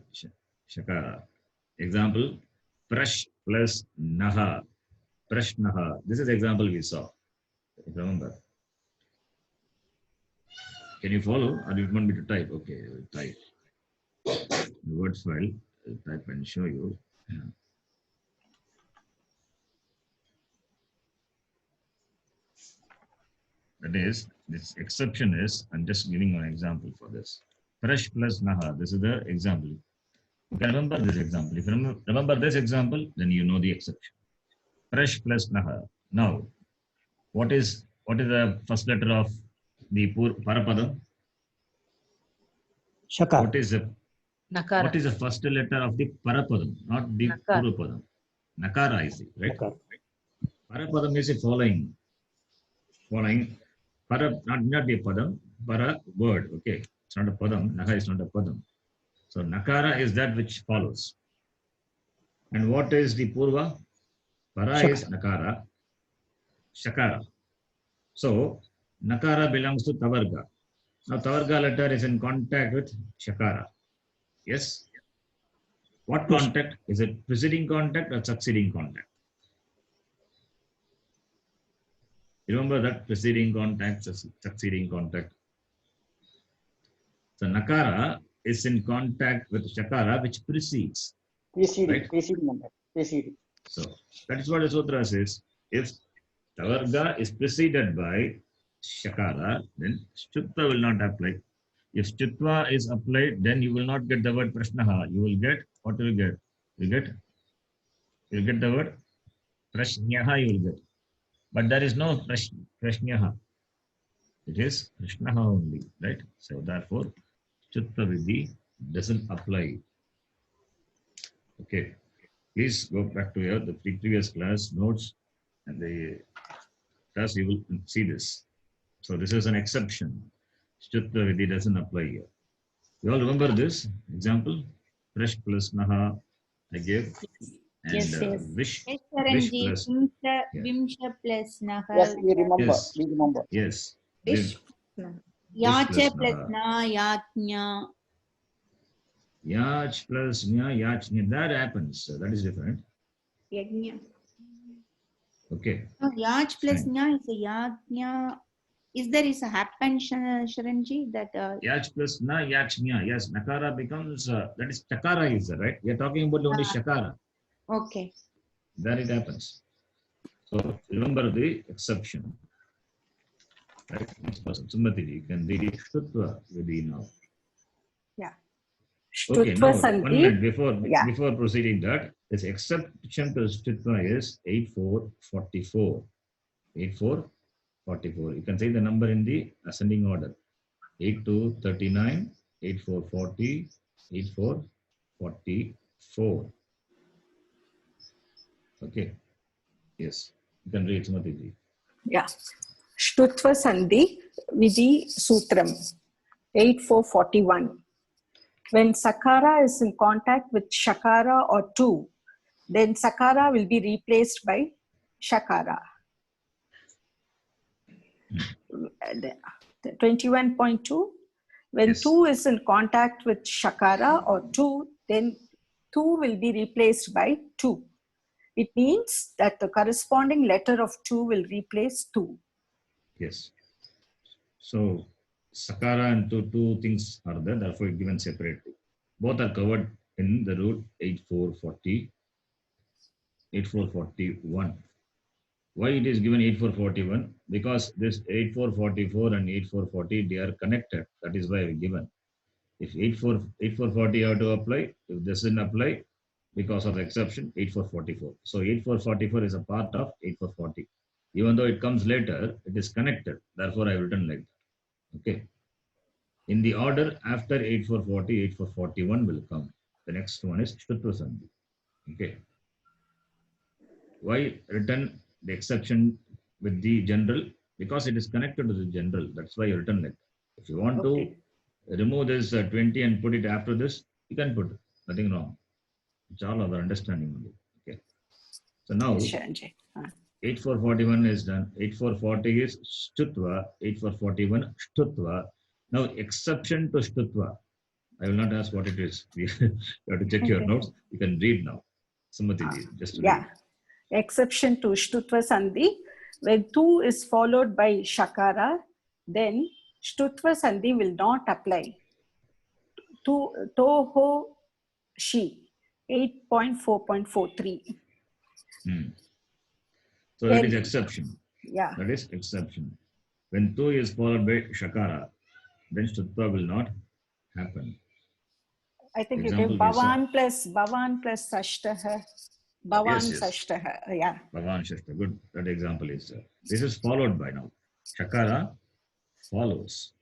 Shakara. Example, Prash plus Naha. Prashnaha. This is the example we saw. Remember. Can you follow or do you want me to type? Okay, I will type. The word file, I'll type and show you. That is, this exception is, I'm just giving an example for this. Prash plus Naha. This is the example. You can remember this example. If you remember this example, then you know the exception. Prash plus Naha. Now, what is the first letter of the Parapadam? Shakara. What is the first letter of the Parapadam, not the Purvapadam? Nakara is it, right? Nakara. Parapadam is the following, not the Padam, para word, okay? It's not a Padam, Naha is not a Padam. So Nakara is that which follows. And what is the Purva? Para Shakara. is Nakara, Shakara. So Nakara belongs to Tavarga. Now Tavarga letter is in contact with Shakara. Yes? What contact? Is it preceding contact or succeeding contact? Remember that preceding contact, succeeding contact. So Nakara is in contact with Shakara, which precedes. Preceding, right? preceding number, preceding. So that is what the sutra says. If Tavarga is preceded by Shakara, then Shtutva will not apply. If Shtutva is applied, then you will not get the word Prashnaha. You will get, what will you get? You get the word Prashnyaha, you will get. But there is no Prashnyaha. It is Prashnaha only, right? So therefore, Shtutva Vidhi doesn't apply. Okay. Please go back to the previous class notes and the class, you will see this. So this is an exception. Shtutva Vidhi doesn't apply here. You all remember this example? Prash plus Naha I gave. And Yes, yes. Vish Yes, plus Charanji, Vimsha plus Naha. Yes, we remember. Yes. We remember. yes. Vish. Yacha plus plus Na, Yatnya. Yach plus Nya, Yachnya. That happens. So that is different. Yajna. Okay. No, Yach plus Fine. Na is a Yatnya. Is a happen, Sharanji, that Yach plus Na, Yachnya. Yes, Nakara becomes, that is Chakara is there, right? We are talking about only Shakara. okay. There it happens. So remember the exception. Right? Next person, Sumati, you can read it. Shtutva Vidhi now. Yeah. Okay, Shtutva now 1 Sandhi. minute Yeah. before proceeding that, this exception to Shtutva is 8444. 8444. You can say the number in the ascending order. 8239, 8440, 8444. Okay. Yes. You can read Sumati ji. Yeah. Shtutva Sandhi Vidhi Sutram 8441. When Sakara is in contact with Shakara or Tu, then Sakara will be replaced by Shakara. 21.2. When Yes. Tu is in contact with Shakara or Tu, then tu will be replaced by tu. It means that the corresponding letter of tu will replace tu. Yes. So sakara and two things are there, therefore given separately. Both are covered in the rule 8441. Why it is given 8441? Because this 8444 and 8440 they are connected. That is why we given. If 8440 you have to apply, if this doesn't apply because of exception 8444. So 8444 is a part of 8440. Even though it comes later, it is connected. Therefore, I have written like that. Okay. In the order after 8440, 8441 will come. The next one is Shtutva Sandhi. Okay. Why written the exception with the general? Because it is connected to the general. That's why I written like that. If you want to remove this 20 and put it after this, you can put it. Nothing wrong. It's all our understanding only. Okay. So now 8441 is done. 8440 is Shtutva. 8441 Shtutva. Now exception to Shtutva. I will not ask what it is. You have to check your notes. You can read now. Sumati ji, just read. Exception to Shtutva Sandhi. When tu is followed by Shakara, then Shtutva Sandhi will not apply. Toho Shi. 8.4.43. So that is exception. Yeah. That is exception. When tu is followed by Shakara, then Shtutva will not happen. I think Example, you give Bhavan plus Sashtaha. Bhavan Yes. Sashtaha. Yeah. Bhavan Shashta. Good. That example is this is followed by now. Shakara follows.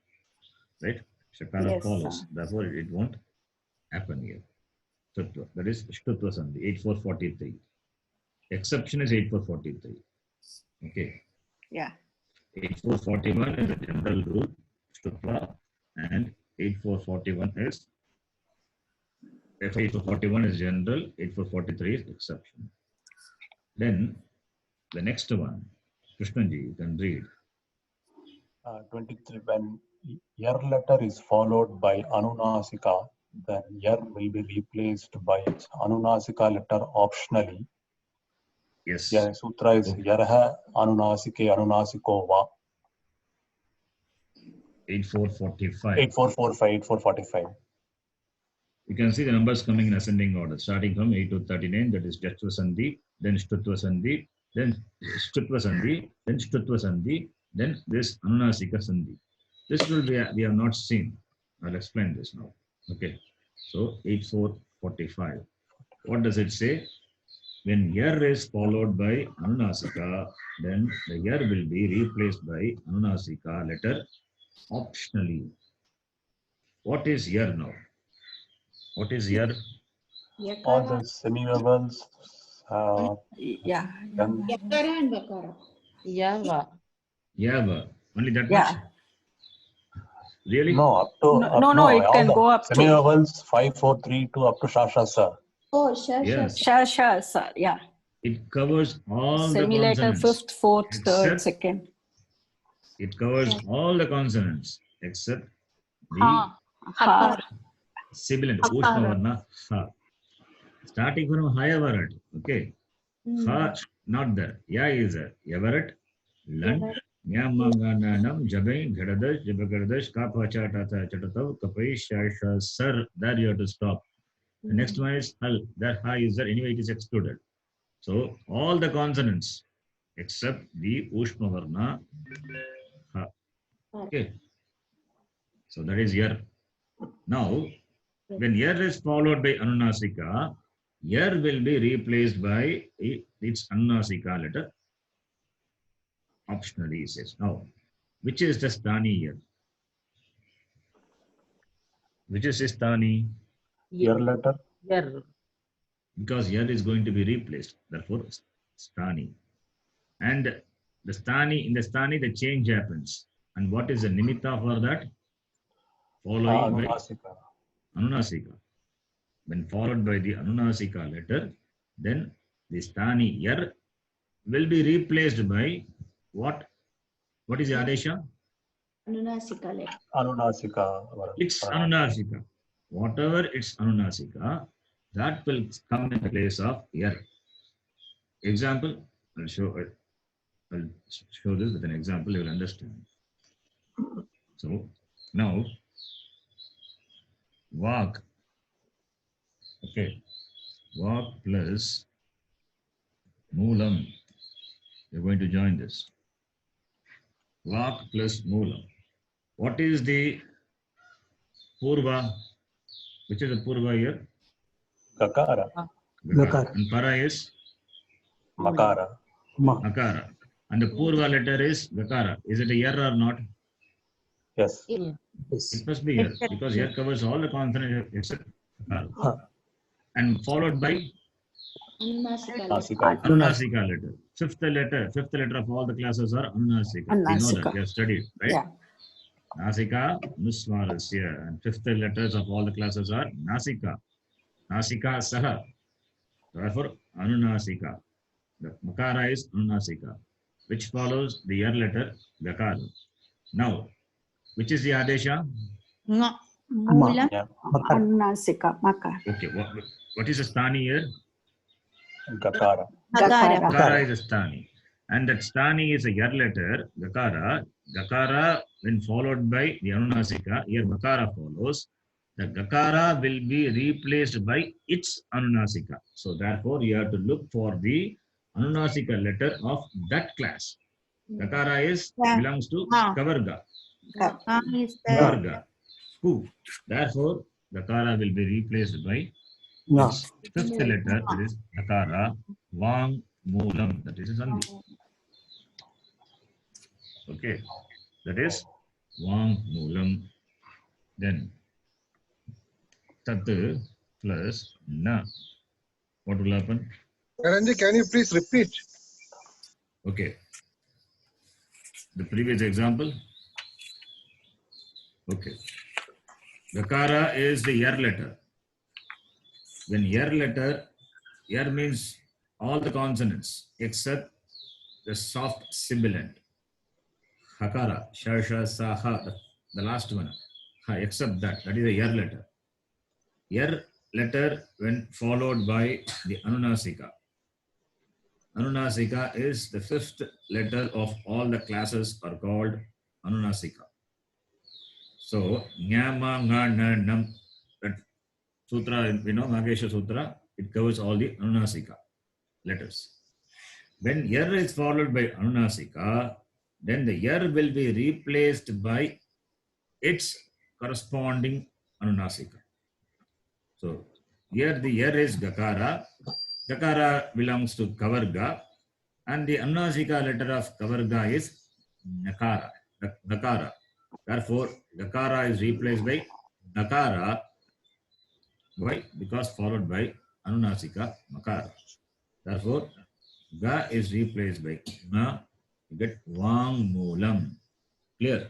Right? Shakara Yes, follows. Therefore, it won't happen here. Shtutva. That is Shtutva Sandhi, 8443. Exception is 8443. Okay. Yeah. 8441 is a general rule, Shtutva, and 8441 is 8441 is general, 8443 is exception. Then the next one, Krishnaji, you can read. 23. When yer letter is followed by Anunasika, then yer will be replaced by its Anunasika letter optionally. Yes. Yeah, sutra is yarha Anunasike Anunasiko va. 8445. 8445. You can see the numbers coming in ascending order, starting from 8 to 39, that is Jatva Sandhi, then Shtutva Sandhi, then Shtutva Sandhi, then Shtutva Sandhi, then this Anunasika Sandhi. This will be, we have not seen. I'll explain this now. Okay. So 8445. What does it say? When yer is followed by Anunasika, then the yer will be replaced by Anunasika letter optionally. What is yer now? What is yer? All the semi-vowels. Yeah. Then Yakara and Vakara. Yava. Yava. Only that Yeah. much? Really? No, up to No, it all can the go up to semi-vowels 5, 4, 3, 2 up to Shasha Sa. Oh, sure, Yes. Sha, Sa. Yeah. It covers all Semi-letter, the consonants. fifth, fourth, third, except- second. It covers all the consonants except the Ha. sibilant, Ushma Varna, Ha. Starting from Hayavarat, okay? Ha, not there. Ya is there. Yavarat, Lant, Nyamangananam, Jabe, Gadadash, Jabagadash, Kapa, Chatata, Chatatav, Kapai, Shasha, Sir. There you have to stop. The next one is Hal. That Ha is there. Anyway, it is excluded. So, all the consonants except the Ushma Varna, Ha. Okay. So, that is Yer. Now, when yer is followed by Anunasika, yer will be replaced by its Anunasika letter optionally, it says. Now, which is the Sthani yer? Which is his Sthani? Yer letter. Yer. Because yer is going to be replaced, therefore Sthani. And the Sthani, in the Sthani, the change happens. And what is the nimitta for that? Following by Anunasika. Anunasika. When followed by the Anunasika letter, then the Sthani yer will be replaced by what? What is the Adesha? Anunasika letter. Anunasika. It's Anunasika. Whatever it's Anunasika, that will come in place of yer. Example, I'll show this with an example, you will understand. So now, walk. Okay, walk plus moolam. You're going to join this. Walk plus moolam. What is the purva? Which is the purva here? Gakara. Gakara. And para is Makara. Makara. And the purva letter is Gakara. Is it a yer or not? Yes. It must be yer because yer covers all the consonants except Gakara. And followed by Anunasika. Anunasika letter. Fifth letter of all the classes are Anunasika. We know that. We have studied, right? Yeah. Nasika, Nuswarasya. And fifth letters of all the classes are Nasika. Nasika Saha. Therefore, Anunasika. The Makara is Anunasika, which follows the yer letter Gakara. Now, which is the Adesha? Moolam. Anunasika. Makara. Okay, what is the Sthani here? Gakara. Gakara. Gakara is a Sthani. And that Sthani is a yer letter, Gakara. Gakara, when followed by the Anunasika, here Makara follows. The Gakara will be replaced by its Anunasika. So therefore, you have to look for the Anunasika letter of that class. Gakara belongs to Kavarga. Kavarga. Who? Therefore, Gakara will be replaced by its fifth letter, that is Gakara, Vang Moolam, that is a Sandhi. Okay, that is Vang Moolam. Then Tat plus Na. What will happen? Ranji, can you please repeat? Okay. The previous example. Okay. Gakara is the yer letter. When yer letter, yer means all the consonants except the soft sibilant. Hakara, Shasha, Saha, the last one. Except that is a yer letter. Yer letter when followed by the Anunasika. Anunasika is the fifth letter of all the classes are called Anunasika. So, Nyama, Nga, Na, Nam, that sutra, Magesha Sutra, it covers all the Anunasika letters. When yer is followed by Anunasika, then the yer will be replaced by its corresponding Anunasika. So, here the yer is Gakara. Gakara belongs to Kavarga, and the Anunasika letter of Kavarga is Nakara. Nakara. Therefore, Gakara is replaced by Nakara. Why? Because followed by Anunasika Makara. Therefore, Ga is replaced by Na. You get Vang Moolam. Clear?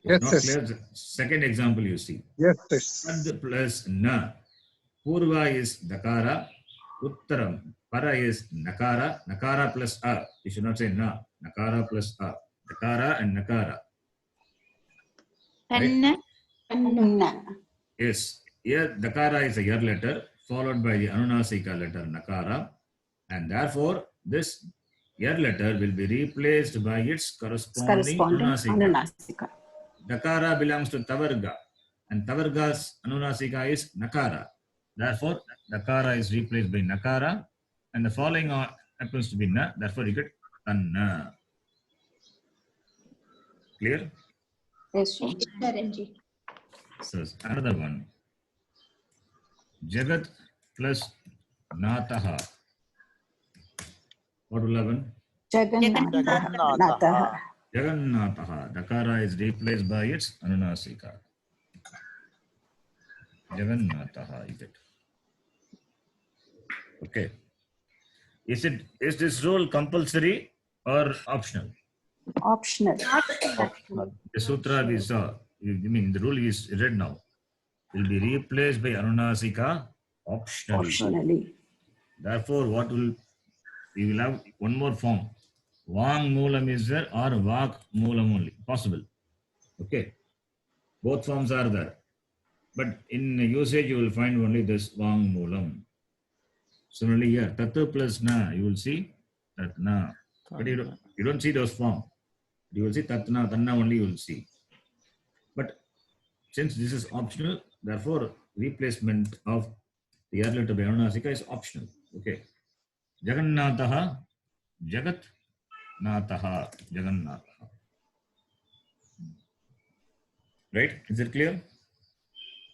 Yes, Not yes. clear. Second example you see. Yes, yes. Tad plus Na. Purva is Dakara. Uttaram. Para is Nakara. Nakara plus A. You should not say Na. Nakara plus A. Dakara and Nakara. Anna. Yes. Here Dakara is a yer letter followed by the Anunasika letter Nakara. And therefore, this yer letter will be replaced by its corresponding Anunasika. Dakara belongs to Tavarga. And Tavarga's Anunasika is Nakara. Therefore, Dakara is replaced by Nakara. And the following happens to be Na. Therefore, you get Tanna. Clear? Yes, So, another one. Jagat plus Nataha. What will happen? Jagannatha. Jagannatha. Dakara is replaced by its Anunasika. Jagannatha is it. Okay. Is this rule compulsory or optional? Optional. The sutra we saw, you mean the rule is read now, will be replaced by Anunasika optionally. Therefore, we will have one more form. Vang Moolam is there or Vak Moolam only. Possible. Okay. Both forms are there. But in usage, you will find only this Vang Moolam. Similarly, here, Tatu plus Na, you will see Tatna. But you don't see those form. You will see Tatna, Tanna only you will see. But since this is optional, therefore, replacement of the earlier letter by Anunasika is optional. Okay. Jagannathaha, Jagat Nataha, Jagannathaha. Right? Is it clear?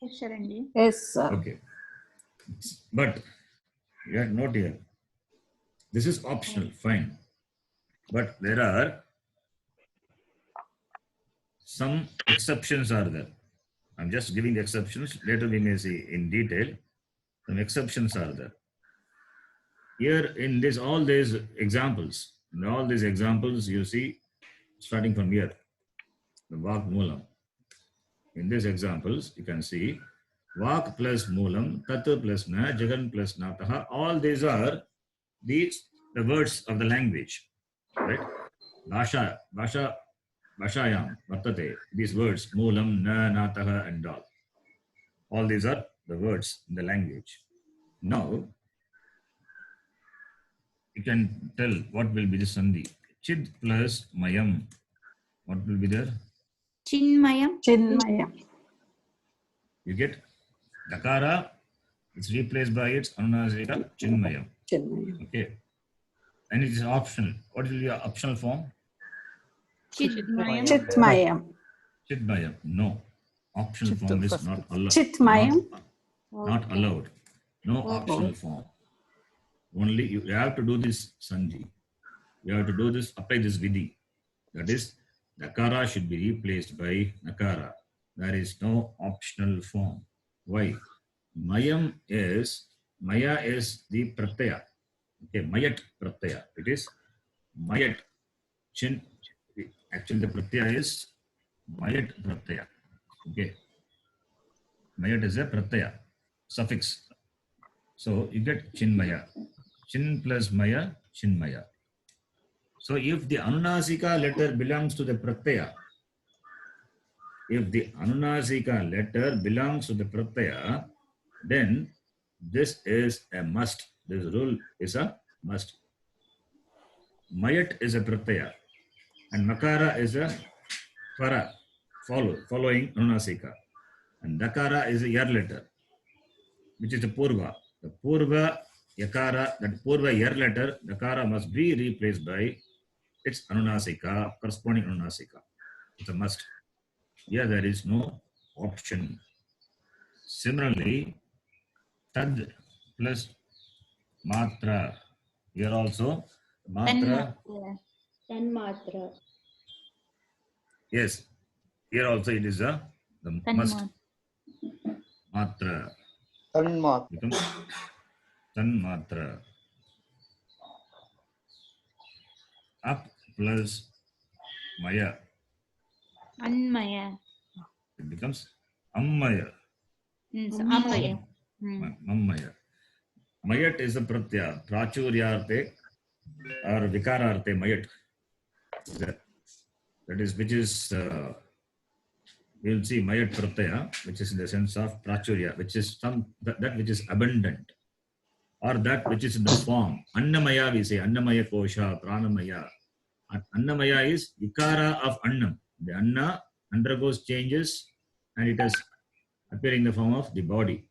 Yes, Sharanji. Yes, sir. Okay. But you have note here. This is optional, fine. But there are some exceptions are there. I'm just giving the exceptions. Later we may see in detail. Some exceptions are there. Here in this, all these examples, you see, starting from here, the Vak Moolam. In these examples, you can see Vak plus Moolam, Tatu plus Na, Jagan plus Nataha. All these are the words of the language, right? Bhashayam, Vartate, these words, Moolam, Na, Nataha, and all. All these are the words in the language. Now, you can tell what will be the Sandhi. Chid plus Mayam. What will be there? Chinmayam. Chinmayam. You get Dakara, it's replaced by its Anunasika, Chinmayam. Chinmayam. Okay. And it is optional. What will be your optional form? Chitmayam. Chitmayam. Chidmayam. No. Optional form is not allowed. Chitmayam. Not allowed. No optional form. Only you have to do this Sanji. You have to do this, apply this Vidhi. That is, Nakara should be replaced by Nakara. There is no optional form. Why? Maya is the Pratyaya. Okay, Mayat Pratyaya. It is Mayat. Chin. Actually, the Pratyaya is Mayat Pratyaya. Okay. Mayat is a Pratyaya, suffix. So you get Chinmaya. Chin plus Maya, Chinmaya. So if the Anunasika letter belongs to the Pratyaya, then this is a must. This rule is a must. Mayat is a Pratyaya and Makara is a Para, following Anunasika. And Dakara is a Yar letter, which is the Purva. The Purva Yakara, that Purva Yar letter, Dakara must be replaced by its Anunasika, corresponding Anunasika. It's a must. Here there is no option. Similarly, Tad plus Matra. Here also, Matra. Tanmatra. Yes. Here also it is the must. Matra. Tanmatra. Tanmatra. Up plus Maya. Anmaya. It becomes Ammaya. Ammaya. Ammaya. Mayat is a pratyaya. Prachuryarte or vikararte mayat. That is, which is, we will see mayat pratyaya, which is in the sense of prachurya, which is that which is abundant, or that which is in the form. Annamaya, we say, Annamaya kosha, pranamaya. Annamaya is vikara of Annam. The Anna undergoes changes and it has appearing in the form of the body.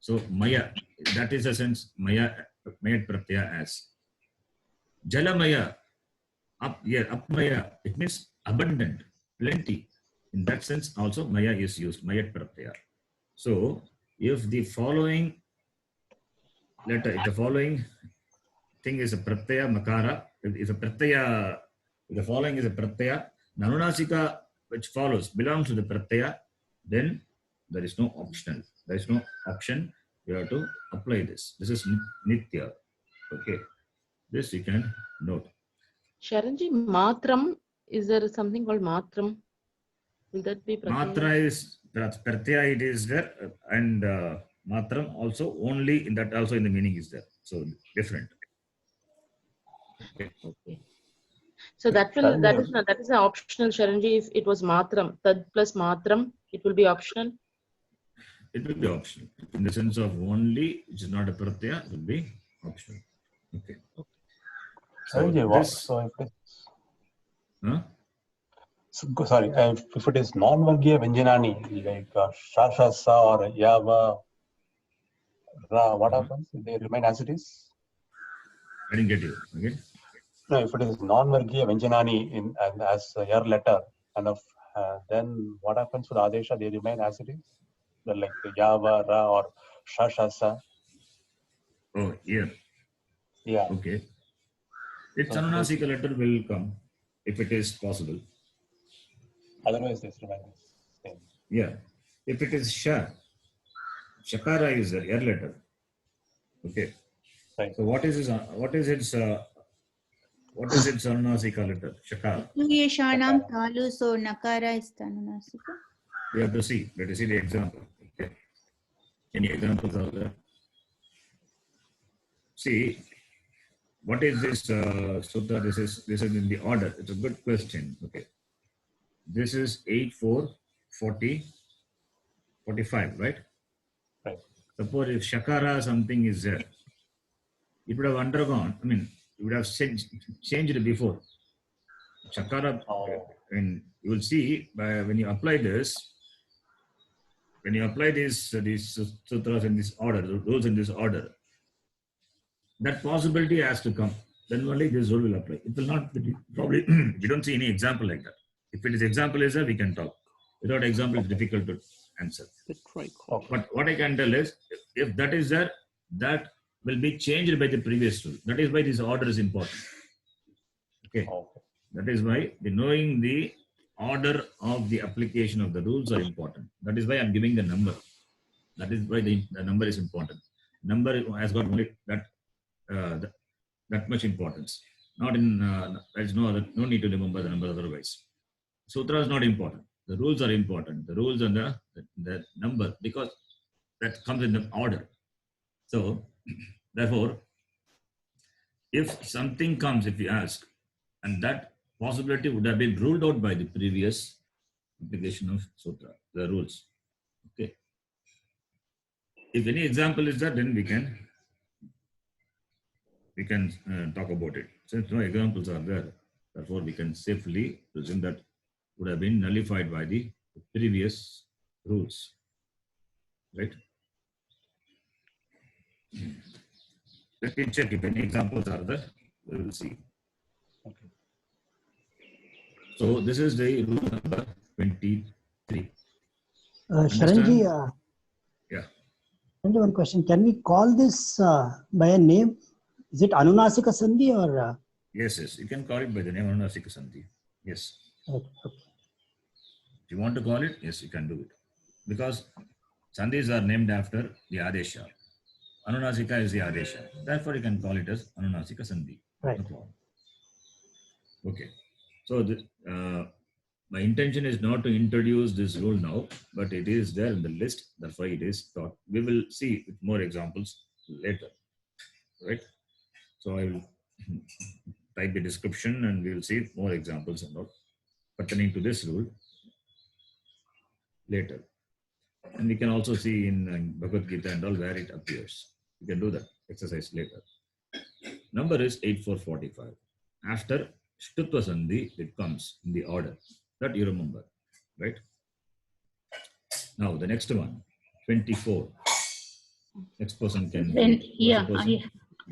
So Maya, that is the sense Mayat Pratyaya as. Jalamaya, Apmaya, it means abundant, plenty. In that sense also Maya is used, Mayat Pratyaya. So if the following letter, if the following thing is a Pratyaya Makara, if a Pratyaya, if the following is a Pratyaya, Nanunasika which follows belongs to the Pratyaya, then there is no optional. There is no option. You have to apply this. This is Nitya. Okay. This you can note. Sharanji, Matram, is there something called Matram? Will that be Pratyaya? Matra is Pratyaya, it is there, and Matram also only in that, also in the meaning is there. So different. Okay. Okay. So that is an optional, Sharanji. If it was Matram, Tad plus Matram, it will be optional. it will be optional. In the sense of only, which is not a pratyaya, it will be optional. Okay. Sharanji, so if it is, huh? sorry, if it is non-Vargiya Vyanjanani, like sha, sha, sa or yava, ra, what happens? They remain as it is? I didn't get you. Okay. No, if it is non-Vargiya Vyanjanani in and as a yer letter, and then what happens with Adesha? They remain as it is? They're like yava, ra or sha, sha, sa. Oh, here. Yeah. Okay. Its Anunasika letter will come if it is possible. Otherwise, this remains same. Yeah. If it is sha, shakara is a yer letter. Okay. Right. So what is its Anunasika letter? Shakara. Yeshanam talu, so nakara is the anunasika. We have to see. Let us see the example. Okay. Any examples are there? See, what is this sutra? This is in the order. It's a good question. Okay. This is 8, 4, 40, 45, right? Right. Suppose if shakara something is there, it would have undergone, I mean, it would have changed it before. Shakara, and you will see when you apply this, when you apply these sutras in this order, the rules in this order, that possibility has to come. Then only this rule will apply. It will not be, probably, we don't see any example like that. If it is example is there, we can talk. Without example, it's difficult to answer. But what I can tell is, if that is there, that will be changed by the previous rule. That is why this order is important. Okay. That is why knowing the order of the application of the rules are important. That is why I'm giving the number. That is why the number is important. Number has got only that much importance. Not in there is no need to remember the number otherwise. Sutra is not important. The rules are important. The rules and the number, because that comes in the order. So therefore, if something comes, if you ask, and that possibility would have been ruled out by the previous application of sutra, the rules. Okay. If any example is there, then we can talk about it. Since no examples are there, therefore we can safely presume that would have been nullified by the previous rules. Right? Let me check if any examples are there. We will see. Okay. So this is the rule number 23. Sharanji, yeah. One question. Can we call this by a name? Is it Anunasika Sandhi or? Yes. You can call it by the name Anunasika Sandhi. Yes. Okay. If you want to call it, yes, you can do it. Because Sandhis are named after the Adesha. Anunasika is the Adesha. Therefore, you can call it as Anunasika Sandhi. Right. No problem. Okay. So my intention is not to introduce this rule now, but it is there in the list. That's why it is taught. We will see more examples later. Right? So I will type the description and we will see more examples and all pertaining to this rule later. And we can also see in Bhagavad Gita and all where it appears. You can do that exercise later. Number is 8445. After Shtutva Sandhi, it comes in the order that you remember, right? Now the next one, 24. Next person can. When, yeah,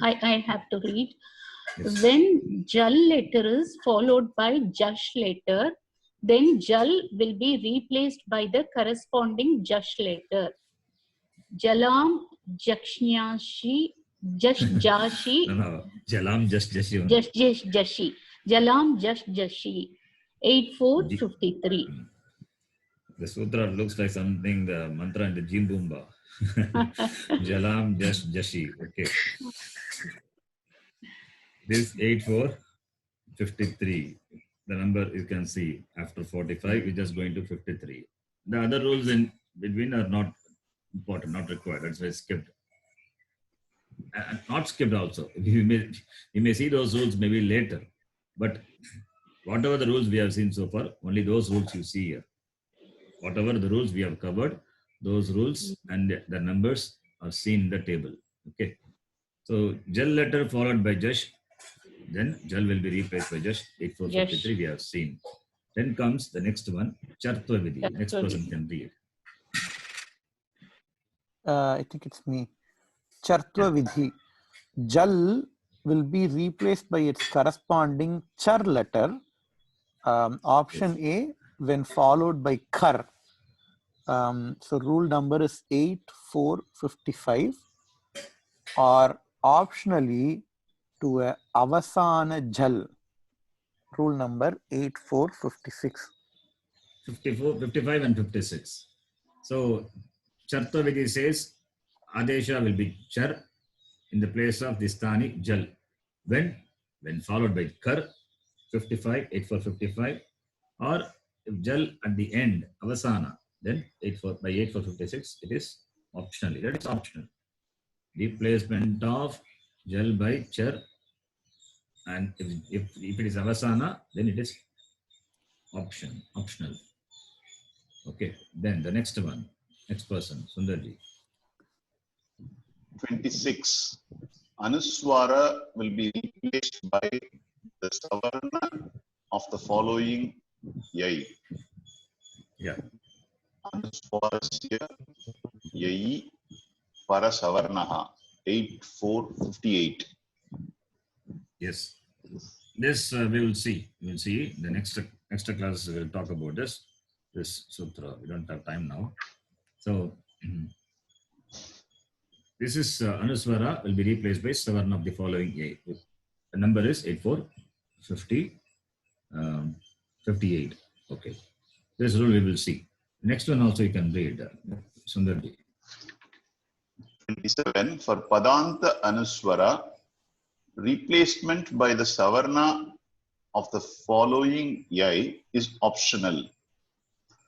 I have to read. Yes. When Jal letter is followed by Jash letter, then Jal will be replaced by the corresponding Jash letter. Jalam Jakshyashi, Jash Jashi. No. Jalam Jashi. Jashi. Jalam Jashi. 8453. The sutra looks like something, the mantra in the Jimbumba. Jalam Jashi. Okay. This 8453. The number you can see after 45, we're just going to 53. The other rules in between are not important, not required. That's why skipped. And not skipped also. You may see those rules maybe later. But whatever the rules we have seen so far, only those rules you see here. Whatever the rules we have covered, those rules and the numbers are seen in the table. Okay. So Jal letter followed by Jash, then Jal will be replaced by Jash. 8453 we have seen. Then comes the next one, Chartva Vidhi. Next person can read. I think it's me. Chartva Vidhi. Jal will be replaced by its corresponding char letter. Option A when followed by kar. So rule number is 8455, or optionally to a avasana jal. Rule number 8456. 54, 55 and 56. So Chartva Vidhi says Adesha will be char in the place of Distani jal. When followed by kar, 55, 8455, or if jal at the end, avasana, then 8456, it is optionally. That is optional. Replacement of jal by char, and if it is avasana, then it is optional. Okay, then the next one, next person, Sundarji. 26. Anuswara will be replaced by the savarna of the following yai. Yeah. Anuswarasya yai parasavarnaha. 8458. Yes. This we will see. We will see the next class. We will talk about this sutra. We don't have time now. So this is Anuswara will be replaced by Savarna of the following yai. The number is 8458. Okay. This rule we will see. Next one also you can read. Sundarji. 27. For Padanta Anuswara, replacement by the Savarna of the following yai is optional.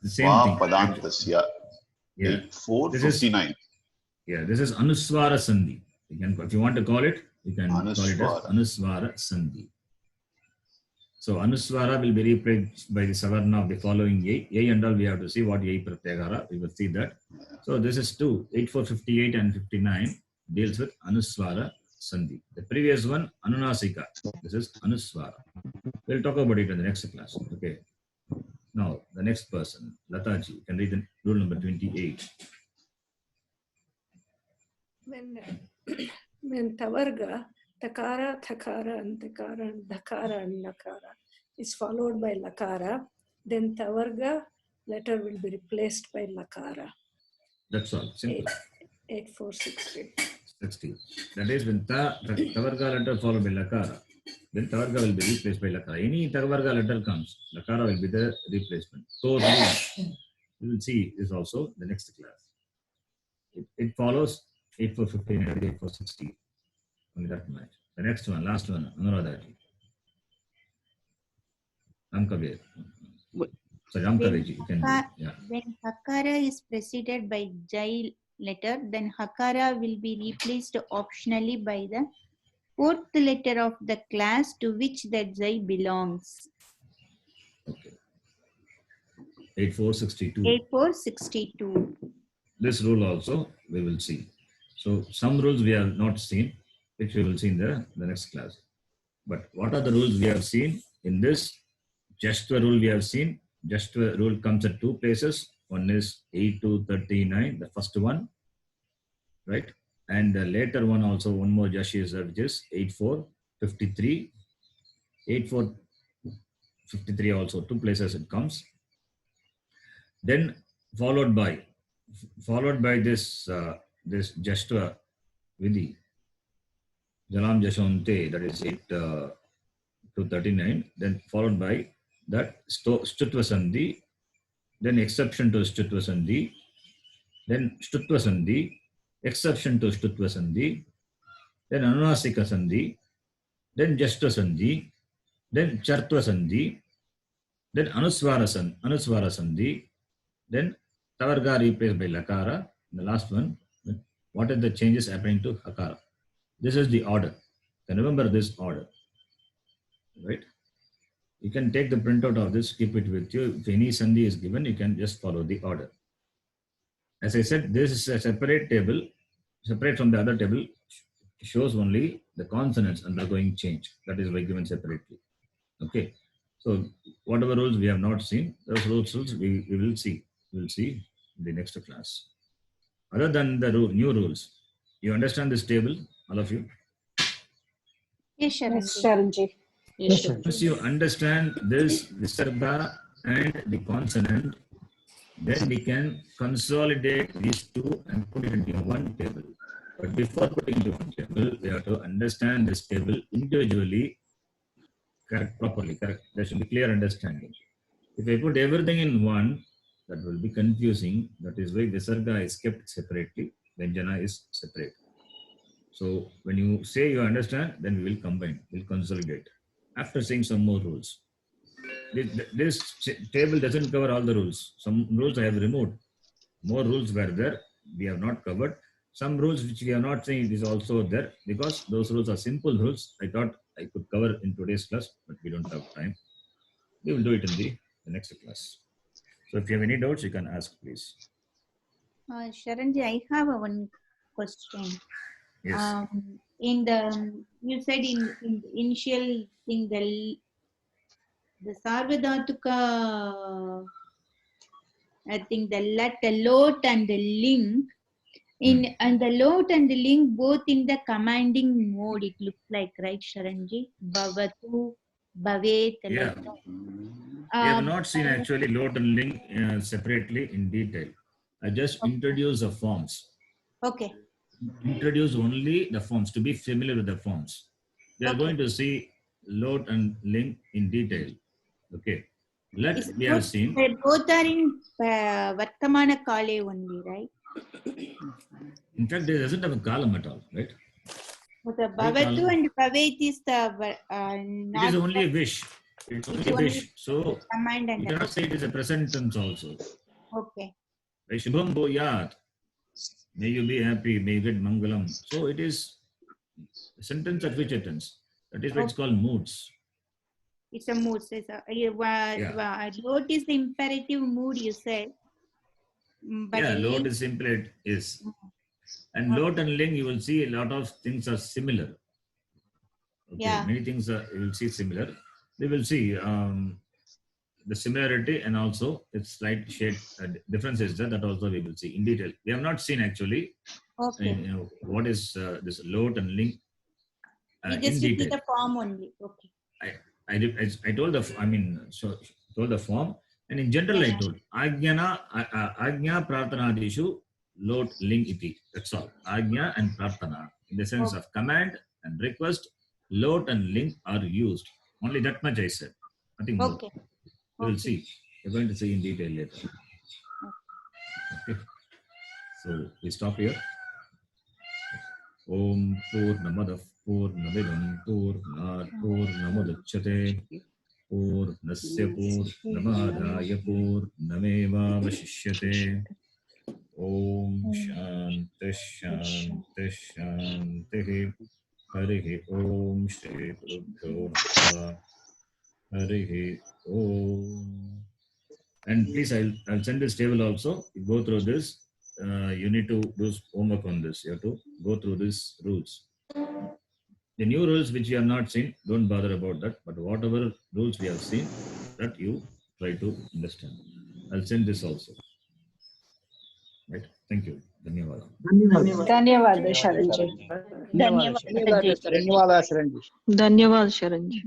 The same thing. Padantasya. Yeah. 8459. This is Anuswara Sandhi. You can, if you want to call it, you can call it as Anuswara Sandhi. So Anuswara will be replaced by the Savarna of the following yai. Yai and all we have to see what yai pratyagara. We will see that. So this is 2. 8458 and 59 deals with Anuswara Sandhi. The previous one, Anunasika. This is Anuswara. We'll talk about it in the next class. Okay. Now, the next person, Lataji, you can read the rule number 28. When Tavarga, Takara, Thakara, and Takara, and Dhakara, and Nakara is followed by Lakara, then Tavarga letter will be replaced by Lakara. That's all. Simple. 8460. 60. That is when Tavarga letter followed by Lakara, then Tavarga will be replaced by Lakara. Any Tavarga letter comes, Lakara will be the replacement. So we will see this also the next class. It follows 8415 and 8460. Only that much. The next one, last one, Anuradhaji. Amkavir. Sorry, Amkaveji. You can yeah. When Hakara is preceded by Jai letter, then Hakara will be replaced optionally by the fourth letter of the class to which the Jai belongs. Okay. 8462. 8462. This rule also we will see. So some rules we have not seen, which we will see in the next class. But what are the rules we have seen? In this Jashtva rule we have seen. Jashtva rule comes at two places. One is 8239, the first one, right? And the later one also, one more Jashi is there, which is 8453. 8453 also, two places it comes. Then followed by this this Jashtva Vidhi, Jalam Jashonte, that is 8239, then followed by that Stutva Sandhi, then exception to Stutva Sandhi, then Stutva Sandhi, exception to Stutva Sandhi, then Anunasika Sandhi, then Jashtva Sandhi, then Chartva Sandhi, then Anuswara Sandhi, then Tavarga replaced by Lakara, the last one. What are the changes happening to Hakara? This is the order. You can remember this order, right? You can take the printout of this, keep it with you. If any Sandhi is given, you can just follow the order. As I said, this is a separate table, separate from the other table, shows only the consonants undergoing change. That is why given separately. Okay. So whatever rules we have not seen, those rules we will see. We will see in the next class. Other than the new rules, you understand this table, all of you? Yes, Yes, Sharanji. Sharanji. Once you understand this visarga and the consonant, then we can consolidate these two and put it into one table. But before putting into one table, we have to understand this table individually, properly. Correct. There should be clear understanding. If I put everything in one, that will be confusing. That is why visarga is kept separately, Vyanjana is separate. So when you say you understand, then we will combine, we'll consolidate. After saying some more rules. This table doesn't cover all the rules. Some rules I have removed. More rules were there. We have not covered. Some rules which we have not seen is also there because those rules are simple rules. I thought I could cover in today's class, but we don't have time. We will do it in the next class. So if you have any doubts, you can ask, please. Sharanji, I have one question. Yes. In the you said in the initial thing the Sarvadhatuka, I think the lot and the link and the lot and the link both in the commanding mode. It looks like, right, Sharanji? Bhavatu, Bhavet. Yeah. We have not seen actually lot and link separately in detail. I just introduce the forms. Okay. Introduce only the forms to be familiar with the forms. We are going to see load and link in detail. Okay. We have seen. They both are in Vartamana Kale only, right? In fact, there doesn't have a column at all, right? But the Bhavatu and Bhavet is the It is only a wish. It's only a wish. So you cannot say it is a present tense also. Okay. Shubham Bhoyat. May you be happy, may you get Mangalam. So it is a sentence at which it ends. That is why it's called moods. It's a mood. It's lot is the imperative mood, you said. But Yeah, lot is imperative is. And lot and link, you will see a lot of things are similar. Okay, yeah. Many things you will see similar. We will see the similarity and also its slight shade difference is that also we will see in detail. We have not seen actually what is this lot and link you in just see detail. the form only. Okay. I told told the form, and in general I told Ajna Prarthanadishu lot link iti. That's all. Ajna and Prarthana in the sense of command and request, lot and link are used. Only that much I said. Nothing more. Okay. We will see. We're going to see in detail later. Okay. So we stop here. Om Purnamadav Purnamidam Purnat Purnamudachyate Purnasya Purnamadaya Purnameva Vashishyate. Om Shanti Shanti Shanti Harihi Om Shri Guru Bhava Harihi Om. And please, I'll send this table also. You go through this. You need to do homework on this. You have to go through these rules. The new rules which you have not seen, don't bother about that. But whatever rules we have seen, that you try to understand. I'll send this also. Right? Thank you. Dhanyawad. Dhanyawad, Sharanji. Dhanyawad, Sharanji. Dhanyawad, Sharanji.